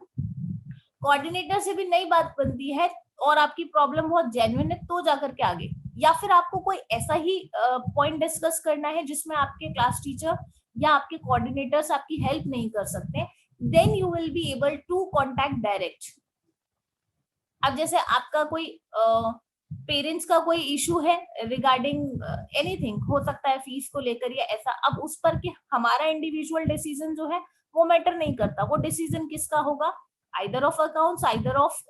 कोऑर्डिनेटर से भी नई बात बनती है और आपकी प्रॉब्लम बहुत जेन्युइन है तो जाकर के आगे, या फिर आपको कोई ऐसा ही पॉइंट डिस्कस करना है जिसमें आपके क्लास टीचर या आपके कोऑर्डिनेटर्स आपकी हेल्प नहीं कर सकते, then you will be able to contact direct. अब जैसे आपका कोई पेरेंट्स का कोई इशू है रिगार्डिंग एनीथिंग, हो सकता है फीस को लेकर या ऐसा, अब उस पर कि हमारा इंडिविजुअल डिसीजन जो है वो मैटर नहीं करता, वो डिसीजन किसका होगा, either of accounts, either of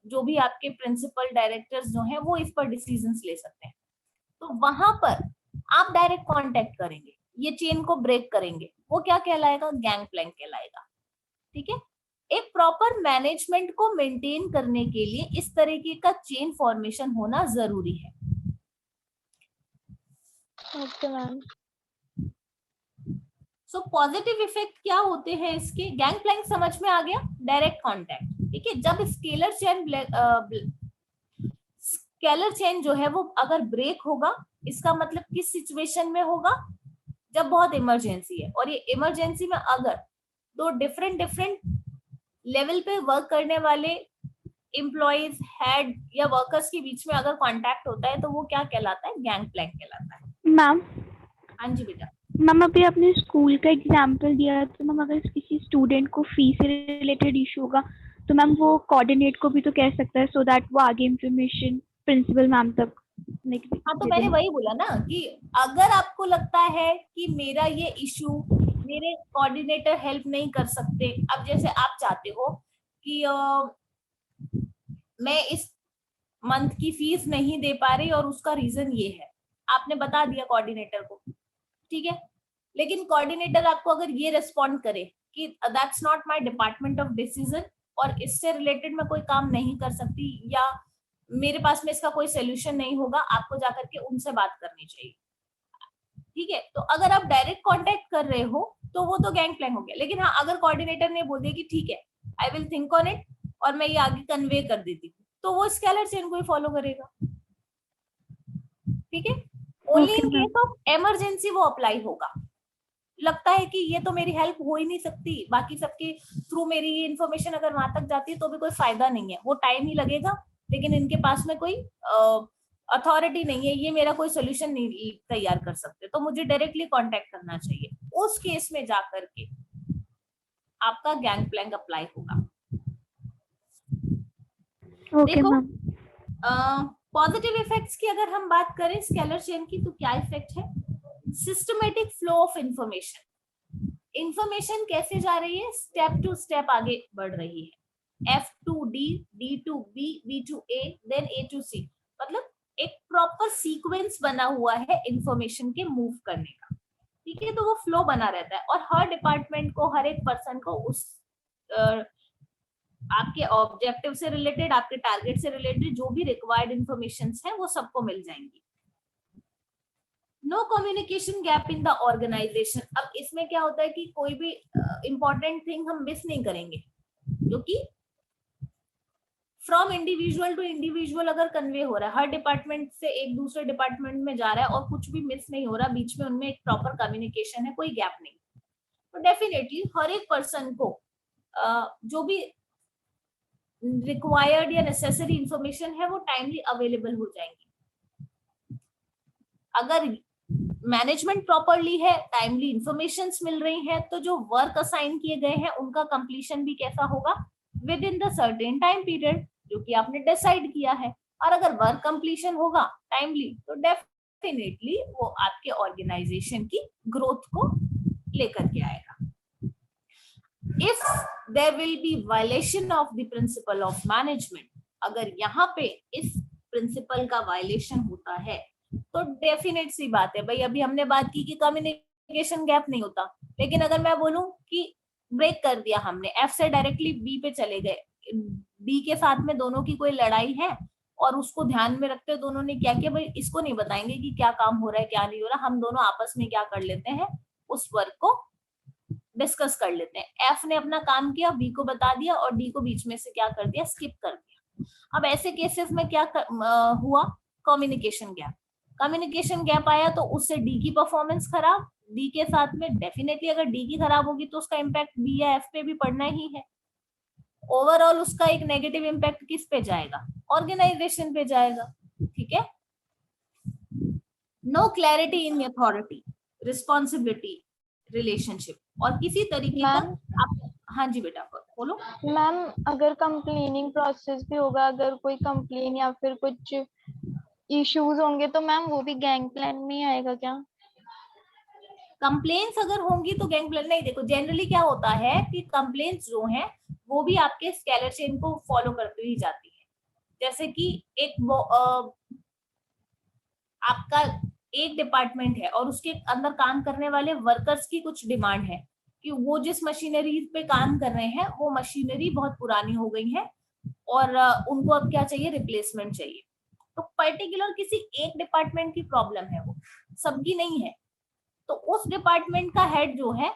जो भी आपके प्रिंसिपल डायरेक्टर्स जो हैं वो इस पर डिसीजंस ले सकते हैं। तो वहां पर आप डायरेक्ट कांटेक्ट करेंगे, ये चेन को ब्रेक करेंगे, वो क्या कहलाएगा? गैंगप्लैंक कहलाएगा। ठीक है, एक प्रॉपर मैनेजमेंट को मेंटेन करने के लिए इस तरीके का चेन फॉर्मेशन होना जरूरी है। Okay ma'am. So positive effect क्या होते हैं इसके? गैंगप्लैंक समझ में आ गया, डायरेक्ट कांटेक्ट। ठीक है, जब स्केलर चेन जो है वो अगर ब्रेक होगा, इसका मतलब किस सिचुएशन में होगा? जब बहुत इमरजेंसी है, और ये इमरजेंसी में अगर दो डिफरेंट लेवल पे वर्क करने वाले एम्प्लॉइज, हेड या वर्कर्स के बीच में अगर कांटेक्ट होता है तो वो क्या कहलाता है? गैंगप्लैंक कहलाता है। मैम हाँ जी बेटा। मैम अभी आपने स्कूल का एग्जांपल दिया, तो मैम अगर किसी स्टूडेंट को फी से रिलेटेड इशू होगा तो मैम वो कोऑर्डिनेट को भी तो कह सकता है, सो दैट वो आगे इंफॉर्मेशन प्रिंसिपल मैम तक। हाँ, तो मैंने वही बोला ना कि अगर आपको लगता है कि मेरा ये इशू मेरे कोऑर्डिनेटर हेल्प नहीं कर सकते, अब जैसे आप चाहते हो कि मैं इस मंथ की फीस नहीं दे पा रही और उसका रीजन ये है, आपने बता दिया कोऑर्डिनेटर को, ठीक है, लेकिन कोऑर्डिनेटर आपको अगर ये रिस्पॉन्ड करे कि that's not my department of decision और इससे रिलेटेड मैं कोई काम नहीं कर सकती या मेरे पास में इसका कोई सोल्यूशन नहीं होगा, आपको जाकर के उनसे बात करनी चाहिए। ठीक है, तो अगर आप डायरेक्ट कांटेक्ट कर रहे हो तो वो तो गैंगप्लैंक हो गया। लेकिन हाँ, अगर कोऑर्डिनेटर ने बोल दिया कि ठीक है, I will think on it और मैं ये आगे कन्वे कर देती हूँ, तो वो स्केलर चेन को ही फॉलो करेगा। ठीक है, only in case of emergency वो अप्लाई होगा। लगता है कि ये तो मेरी हेल्प हो ही नहीं सकती, बाकी सबके थ्रू मेरी ये इन्फॉर्मेशन अगर वहां तक जाती है तो भी कोई फायदा नहीं है, वो टाइम ही लगेगा, लेकिन इनके पास में कोई अथॉरिटी नहीं है, ये मेरा कोई सोल्यूशन नहीं तैयार कर सकते, तो मुझे डायरेक्टली कांटेक्ट करना चाहिए। उस केस में जाकर के आपका गैंगप्लैंक अप्लाई होगा। देखो, पॉजिटिव इफेक्ट्स की अगर हम बात करें स्केलर चेन की, तो क्या इफेक्ट है? सिस्टमेटिक फ्लो ऑफ इंफॉर्मेशन कैसे जा रही है? स्टेप टू स्टेप आगे बढ़ रही है। F to D, D to B, B to A, then A to C, मतलब एक प्रॉपर सीक्वेंस बना हुआ है इंफॉर्मेशन के मूव करने का। ठीक है, तो वो फ्लो बना रहता है और हर डिपार्टमेंट को, हर एक पर्सन को उस आपके ऑब्जेक्टिव से रिलेटेड, आपके टारगेट से रिलेटेड जो भी रिक्वायर्ड इंफॉर्मेशन है वो सबको मिल जाएंगी। No communication gap in the organisation. अब इसमें क्या होता है कि कोई भी इंपॉर्टेंट थिंग हम मिस नहीं करेंगे, जो कि फ्रॉम इंडिविजुअल टू इंडिविजुअल अगर कन्वे हो रहा है, हर डिपार्टमेंट से एक दूसरे डिपार्टमेंट में जा रहा है और कुछ भी मिस नहीं हो रहा, बीच में उनमें एक प्रॉपर कम्युनिकेशन है, कोई गैप नहीं, तो डेफिनेटली हर एक पर्सन को जो भी रिक्वायर्ड या नेसेसरी इंफॉर्मेशन है वो टाइमली अवेलेबल हो जाएंगी। अगर मैनेजमेंट प्रॉपरली है, टाइमली इंफॉर्मेशन मिल रही है, तो जो वर्क असाइन किए गए हैं उनका कंप्लीशन भी कैसा होगा? Within the certain time period जो कि आपने डिसाइड किया है। और अगर वर्क कंप्लीशन होगा टाइमली, तो डेफिनेटली वो आपके ऑर्गेनाइजेशन की ग्रोथ को लेकर के आएगा। If there will be violation of the principle of management, अगर यहाँ पे इस प्रिंसिपल का वायलेशन होता है तो डेफिनेट सी बात है भाई, अभी हमने बात की कि कम्युनिकेशन गैप नहीं होता, लेकिन अगर मैं बोलूं कि ब्रेक कर दिया हमने, एफ से डायरेक्टली बी पे चले गए, बी के साथ में दोनों की कोई लड़ाई है और उसको ध्यान में रखते हुए दोनों ने क्या किया, भाई इसको नहीं बताएंगे कि क्या काम हो रहा है क्या नहीं हो रहा, हम दोनों आपस में क्या कर लेते हैं, उस वर्क को डिस्कस कर लेते हैं। एफ ने अपना काम किया, बी को बता दिया और डी को बीच में से क्या कर दिया, स्किप कर दिया। अब ऐसे केसेस में क्या हुआ? Communication gap. कम्युनिकेशन गैप आया तो उससे डी की परफॉर्मेंस खराब, डी के साथ में डेफिनेटली अगर डी की खराब होगी तो उसका इम्पैक्ट बी या एफ पे भी पड़ना ही है। ओवरऑल उसका एक नेगेटिव इम्पैक्ट किस पे जाएगा? ऑर्गेनाइजेशन पे जाएगा। ठीक है, no clarity in authority, responsibility, relationship, और किसी तरीके का आप, हाँ जी बेटा बोलो। मैम अगर कंप्लेनिंग प्रोसेस भी होगा, अगर कोई कंप्लेन या फिर कुछ इश्यूज होंगे तो मैम वो भी गैंगप्लैंक में आएगा क्या? कंप्लेन्स अगर होंगी तो गैंगप्लैंक नहीं। देखो जनरली क्या होता है कि कंप्लेन्स जो हैं वो भी आपके स्केलर चेन को फॉलो करती हुई जाती है। जैसे कि एक आपका एक डिपार्टमेंट है और उसके अंदर काम करने वाले वर्कर्स की कुछ डिमांड है कि वो जिस मशीनरी पे काम कर रहे हैं वो मशीनरी बहुत पुरानी हो गई है और उनको अब क्या चाहिए, रिप्लेसमेंट चाहिए। तो पर्टिकुलर किसी एक डिपार्टमेंट की प्रॉब्लम है, वो सबकी नहीं है। तो उस डिपार्टमेंट का हेड जो है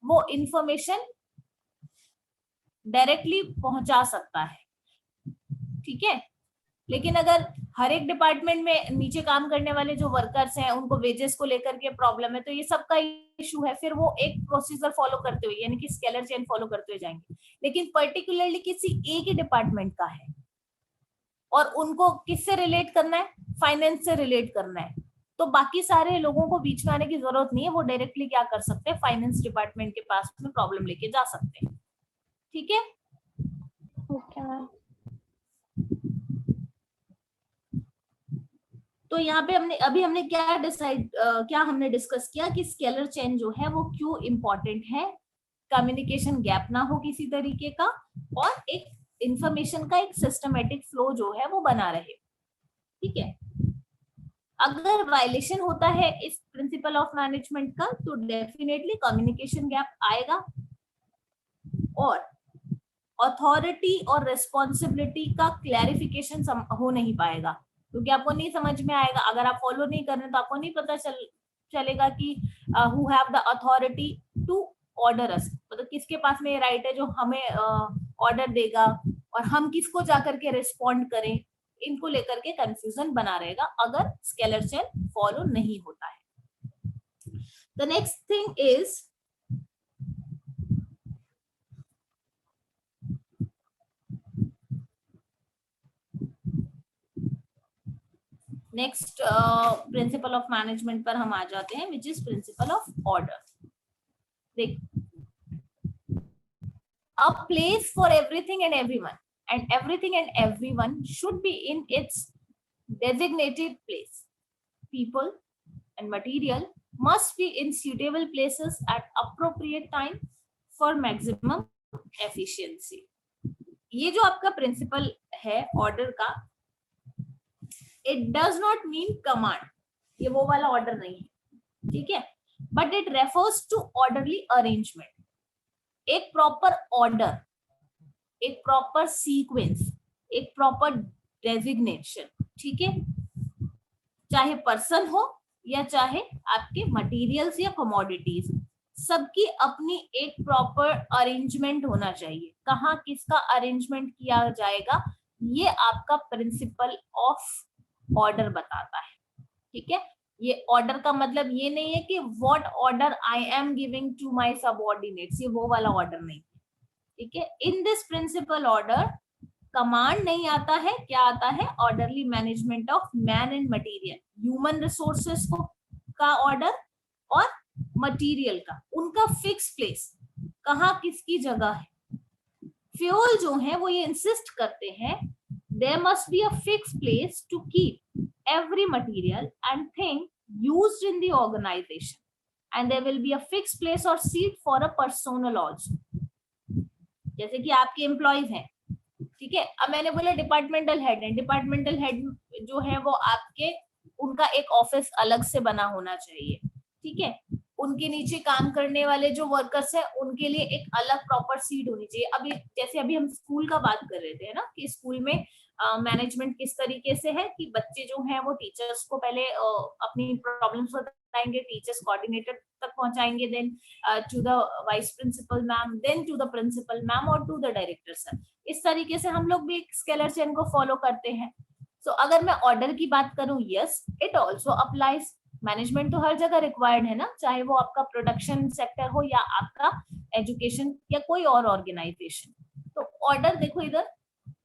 वो इंफॉर्मेशन डायरेक्टली पहुंचा सकता है, ठीक है। लेकिन अगर हर एक डिपार्टमेंट में नीचे काम करने वाले जो वर्कर्स हैं उनको वेजेस को लेकर के प्रॉब्लम है, तो ये सबका इशू है, फिर वो एक प्रोसीजर फॉलो करते हुए यानी कि स्केलर चेन फॉलो करते हुए जाएंगे। लेकिन पर्टिकुलरली किसी एक ही डिपार्टमेंट का है और उनको किससे रिलेट करना है, फाइनेंस से रिलेट करना है, तो बाकी सारे लोगों को बीच में आने की जरूरत नहीं है, वो डायरेक्टली क्या कर सकते हैं, फाइनेंस डिपार्टमेंट के पास में प्रॉब्लम लेके जा सकते हैं, ठीक है। Okay ma'am. तो यहाँ पे हमने क्या हमने डिस्कस किया कि स्केलर चेन जो है वो क्यों इंपॉर्टेंट है, कम्युनिकेशन गैप ना हो किसी तरीके का, और एक इंफॉर्मेशन का एक सिस्टमेटिक फ्लो जो है वो बना रहे, ठीक है। अगर वायलेशन होता है इस प्रिंसिपल ऑफ मैनेजमेंट का तो डेफिनेटली कम्युनिकेशन गैप आएगा और अथॉरिटी और रिस्पॉन्सिबिलिटी का क्लैरिफिकेशन हो नहीं पाएगा, क्योंकि आपको नहीं समझ में आएगा। अगर आप फॉलो नहीं कर रहे तो आपको नहीं पता चलेगा कि who have the authority to order us, मतलब किसके पास में ये राइट है जो हमें ऑर्डर देगा और हम किसको जाकर के रिस्पॉन्ड करें, इनको लेकर के कंफ्यूजन बना रहेगा अगर स्केलर चेन फॉलो नहीं होता है। The next thing is next principle of management पर हम आ जाते हैं, which is principle of order. देख, a place for everything and everyone, and everything and everyone should be in its designated place. People and material must be in suitable places at appropriate time for maximum efficiency. ये जो आपका principal है order का, it does not mean command, ये वो वाला order नहीं है, ठीक है, but it refers to orderly arrangement, एक प्रॉपर ऑर्डर, एक प्रॉपर सीक्वेंस, एक प्रॉपर डेजिग्नेशन, ठीक है, चाहे पर्सन हो या चाहे आपके मटेरियल्स या कमोडिटीज, सबकी अपनी एक प्रॉपर अरेंजमेंट होना चाहिए। कहाँ किसका अरेंजमेंट किया जाएगा ये आपका प्रिंसिपल ऑफ ऑर्डर बताता है, ठीक है। ये ऑर्डर का मतलब ये नहीं है कि what order I am giving to my subordinates, ये वो वाला ऑर्डर नहीं, ठीक है। In this principle order command नहीं आता है, क्या आता है, orderly management of man and material, human resources को का ऑर्डर और मटेरियल का, उनका फिक्स प्लेस, कहाँ किसकी जगह है। फ्यूल जो है वो ये इंसिस्ट करते हैं there must be a fix place to keep every material and thing used in the organisation and there will be a fix place और seat for a personal also. जैसे कि आपके एम्प्लॉइज हैं, ठीक है, अब मैंने बोला डिपार्टमेंटल हेड है, डिपार्टमेंटल हेड जो है वो आपके, उनका एक ऑफिस अलग से बना होना चाहिए, ठीक है। उनके नीचे काम करने वाले जो वर्कर्स हैं उनके लिए एक अलग प्रॉपर सीट होनी चाहिए। अभी जैसे अभी हम स्कूल का बात कर रहे थे ना कि स्कूल में मैनेजमेंट किस तरीके से है कि बच्चे जो हैं वो टीचर्स को पहले अपनी प्रॉब्लम्स बताएंगे, टीचर्स कोऑर्डिनेटर तक पहुंचाएंगे, then to the vice principal ma'am, then to the principal ma'am और टू द डायरेक्टर सर। इस तरीके से हम लोग भी एक स्केलर चेन को फॉलो करते हैं। सो अगर मैं ऑर्डर की बात करूं, yes it also applies, management तो हर जगह रिक्वायर्ड है ना, चाहे वो आपका प्रोडक्शन सेक्टर हो या आपका एजुकेशन या कोई और ऑर्गेनाइजेशन। तो ऑर्डर देखो इधर,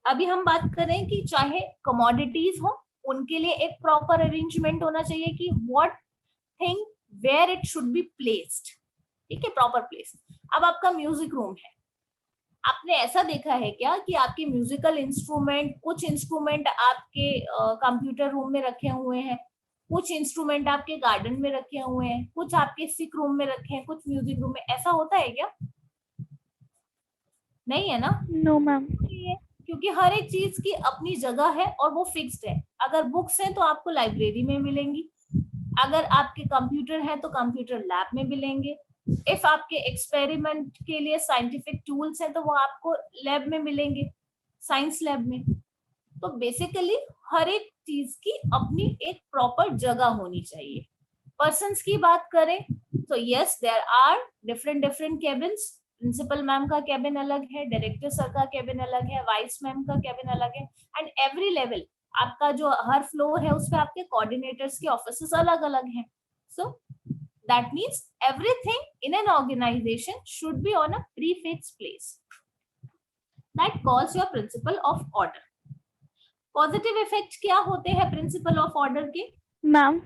अभी हम बात करें कि चाहे कमोडिटीज हो उनके लिए एक प्रॉपर अरेंजमेंट होना चाहिए कि what thing where it should be placed, ठीक है, प्रॉपर प्लेस। अब आपका म्यूजिक रूम है, आपने ऐसा देखा है क्या कि आपके म्यूजिकल इंस्ट्रूमेंट, कुछ इंस्ट्रूमेंट आपके कंप्यूटर रूम में रखे हुए हैं, कुछ इंस्ट्रूमेंट आपके गार्डन में रखे हुए हैं, कुछ आपके सिक रूम में रखे हैं, कुछ म्यूजिक रूम में, ऐसा होता है क्या? नहीं है ना? No ma'am. क्योंकि हर एक चीज की अपनी जगह है और वो फिक्स्ड है। अगर बुक्स हैं तो आपको लाइब्रेरी में मिलेंगी, अगर आपके कंप्यूटर है तो कंप्यूटर लैब में मिलेंगे, इफ आपके एक्सपेरिमेंट के लिए साइंटिफिक टूल्स हैं तो वो आपको लैब में मिलेंगे, साइंस लैब में। तो बेसिकली हर एक चीज की अपनी एक प्रॉपर जगह होनी चाहिए। पर्सन्स की बात करें तो yes there are different cabins. Principal ma'am का केबिन अलग है, डायरेक्टर सर का केबिन अलग है, वाइस मैम का केबिन अलग है, एंड एवरी लेवल आपका जो हर फ्लोर है उसपे आपके कोऑर्डिनेटर्स के ऑफिसेस अलग अलग हैं। So that means everything in an organisation should be on a prefixed place that calls your principle of order. Positive effect क्या होते हैं प्रिंसिपल ऑफ ऑर्डर के? मैम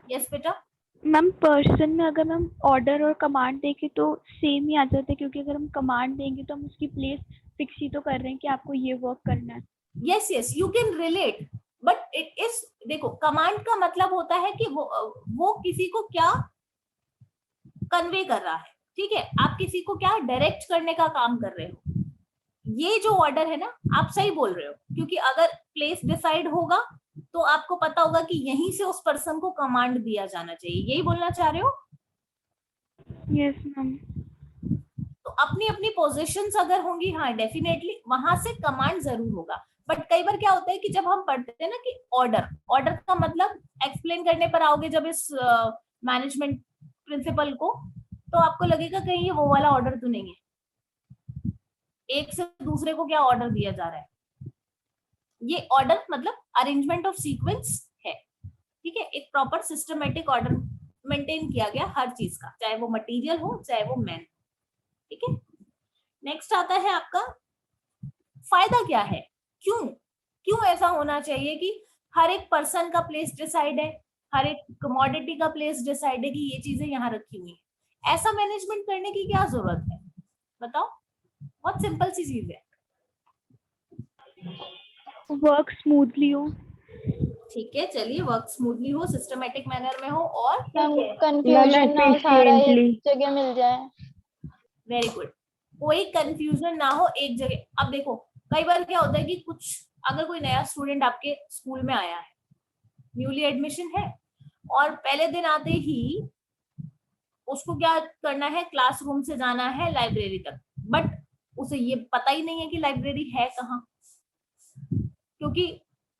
यस बेटा। मैम पर्सन में अगर हम ऑर्डर और कमांड देखें तो सेम ही आ जाता है, क्योंकि अगर हम कमांड देंगे तो हम उसकी प्लेस फिक्स ही तो कर रहे हैं कि आपको ये वर्क करना है। Yes yes you can relate, but it is, देखो कमांड का मतलब होता है कि वो किसी को क्या कन्वे कर रहा है, ठीक है, आप किसी को क्या डायरेक्ट करने का काम कर रहे हो। ये जो ऑर्डर है ना, आप सही बोल रहे हो, क्योंकि अगर प्लेस डिसाइड होगा तो आपको पता होगा कि यहीं से उस पर्सन को कमांड दिया जाना चाहिए, यही बोलना चाह रहे हो? Yes ma'am. तो अपनी अपनी पोजीशंस अगर होंगी, हाँ डेफिनेटली वहां से कमांड जरूर होगा। बट कई बार क्या होता है कि जब हम पढ़ते हैं ना कि ऑर्डर का मतलब एक्सप्लेन करने पर आओगे जब इस मैनेजमेंट प्रिंसिपल को, तो आपको लगेगा कहीं ये वो वाला ऑर्डर तो नहीं है, एक से दूसरे को क्या ऑर्डर दिया जा रहा है। ये ऑर्डर मतलब अरेंजमेंट ऑफ सीक्वेंस है, ठीक है, एक प्रॉपर सिस्टमेटिक ऑर्डर मेंटेन किया गया हर चीज का, चाहे वो मटेरियल हो चाहे वो मैन, ठीक है। नेक्स्ट आता है आपका फायदा क्या है, क्यों ऐसा होना चाहिए कि हर एक पर्सन का प्लेस डिसाइड है, हर एक कमोडिटी का प्लेस डिसाइड है कि ये चीजें यहाँ रखी हुई है। ऐसा मैनेजमेंट करने की क्या जरूरत है, बताओ, बहुत सिंपल सी चीज है। वर्क स्मूथली हो, ठीक है, चलिए वर्क स्मूथली हो, सिस्टमेटिक मैनर में हो, और कंफ्यूजन ना हो, सारा एक जगह मिल जाए। वेरी गुड, कोई कंफ्यूजन ना हो एक जगह। अब देखो कई बार क्या होता है कि कुछ अगर कोई नया स्टूडेंट आपके स्कूल में आया है, न्यूली एडमिशन है, और पहले दिन आते ही उसको क्या करना है, क्लासरूम से जाना है लाइब्रेरी तक, बट उसे ये पता ही नहीं है कि लाइब्रेरी है कहाँ, क्योंकि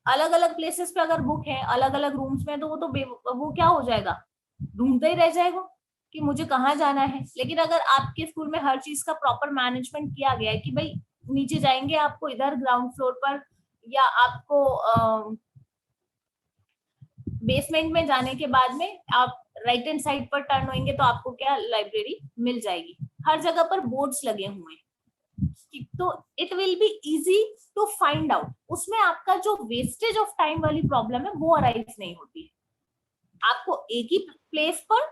अलग अलग प्लेसेस पे अगर बुक है अलग अलग रूम्स में, तो वो क्या हो जाएगा, ढूंढता ही रह जाएगा कि मुझे कहाँ जाना है। लेकिन अगर आपके स्कूल में हर चीज का प्रॉपर मैनेजमेंट किया गया है कि भाई नीचे जाएंगे आपको इधर ग्राउंड फ्लोर पर, या आपको बेसमेंट में जाने के बाद में आप राइट हैंड साइड पर टर्न होंगे तो आपको क्या लाइब्रेरी मिल जाएगी, हर जगह पर बोर्ड्स लगे हुए हैं, तो it will be easy to find out. उसमें आपका जो वेस्टेज ऑफ टाइम वाली प्रॉब्लम है वो अराइज नहीं होती है, आपको एक ही प्लेस पर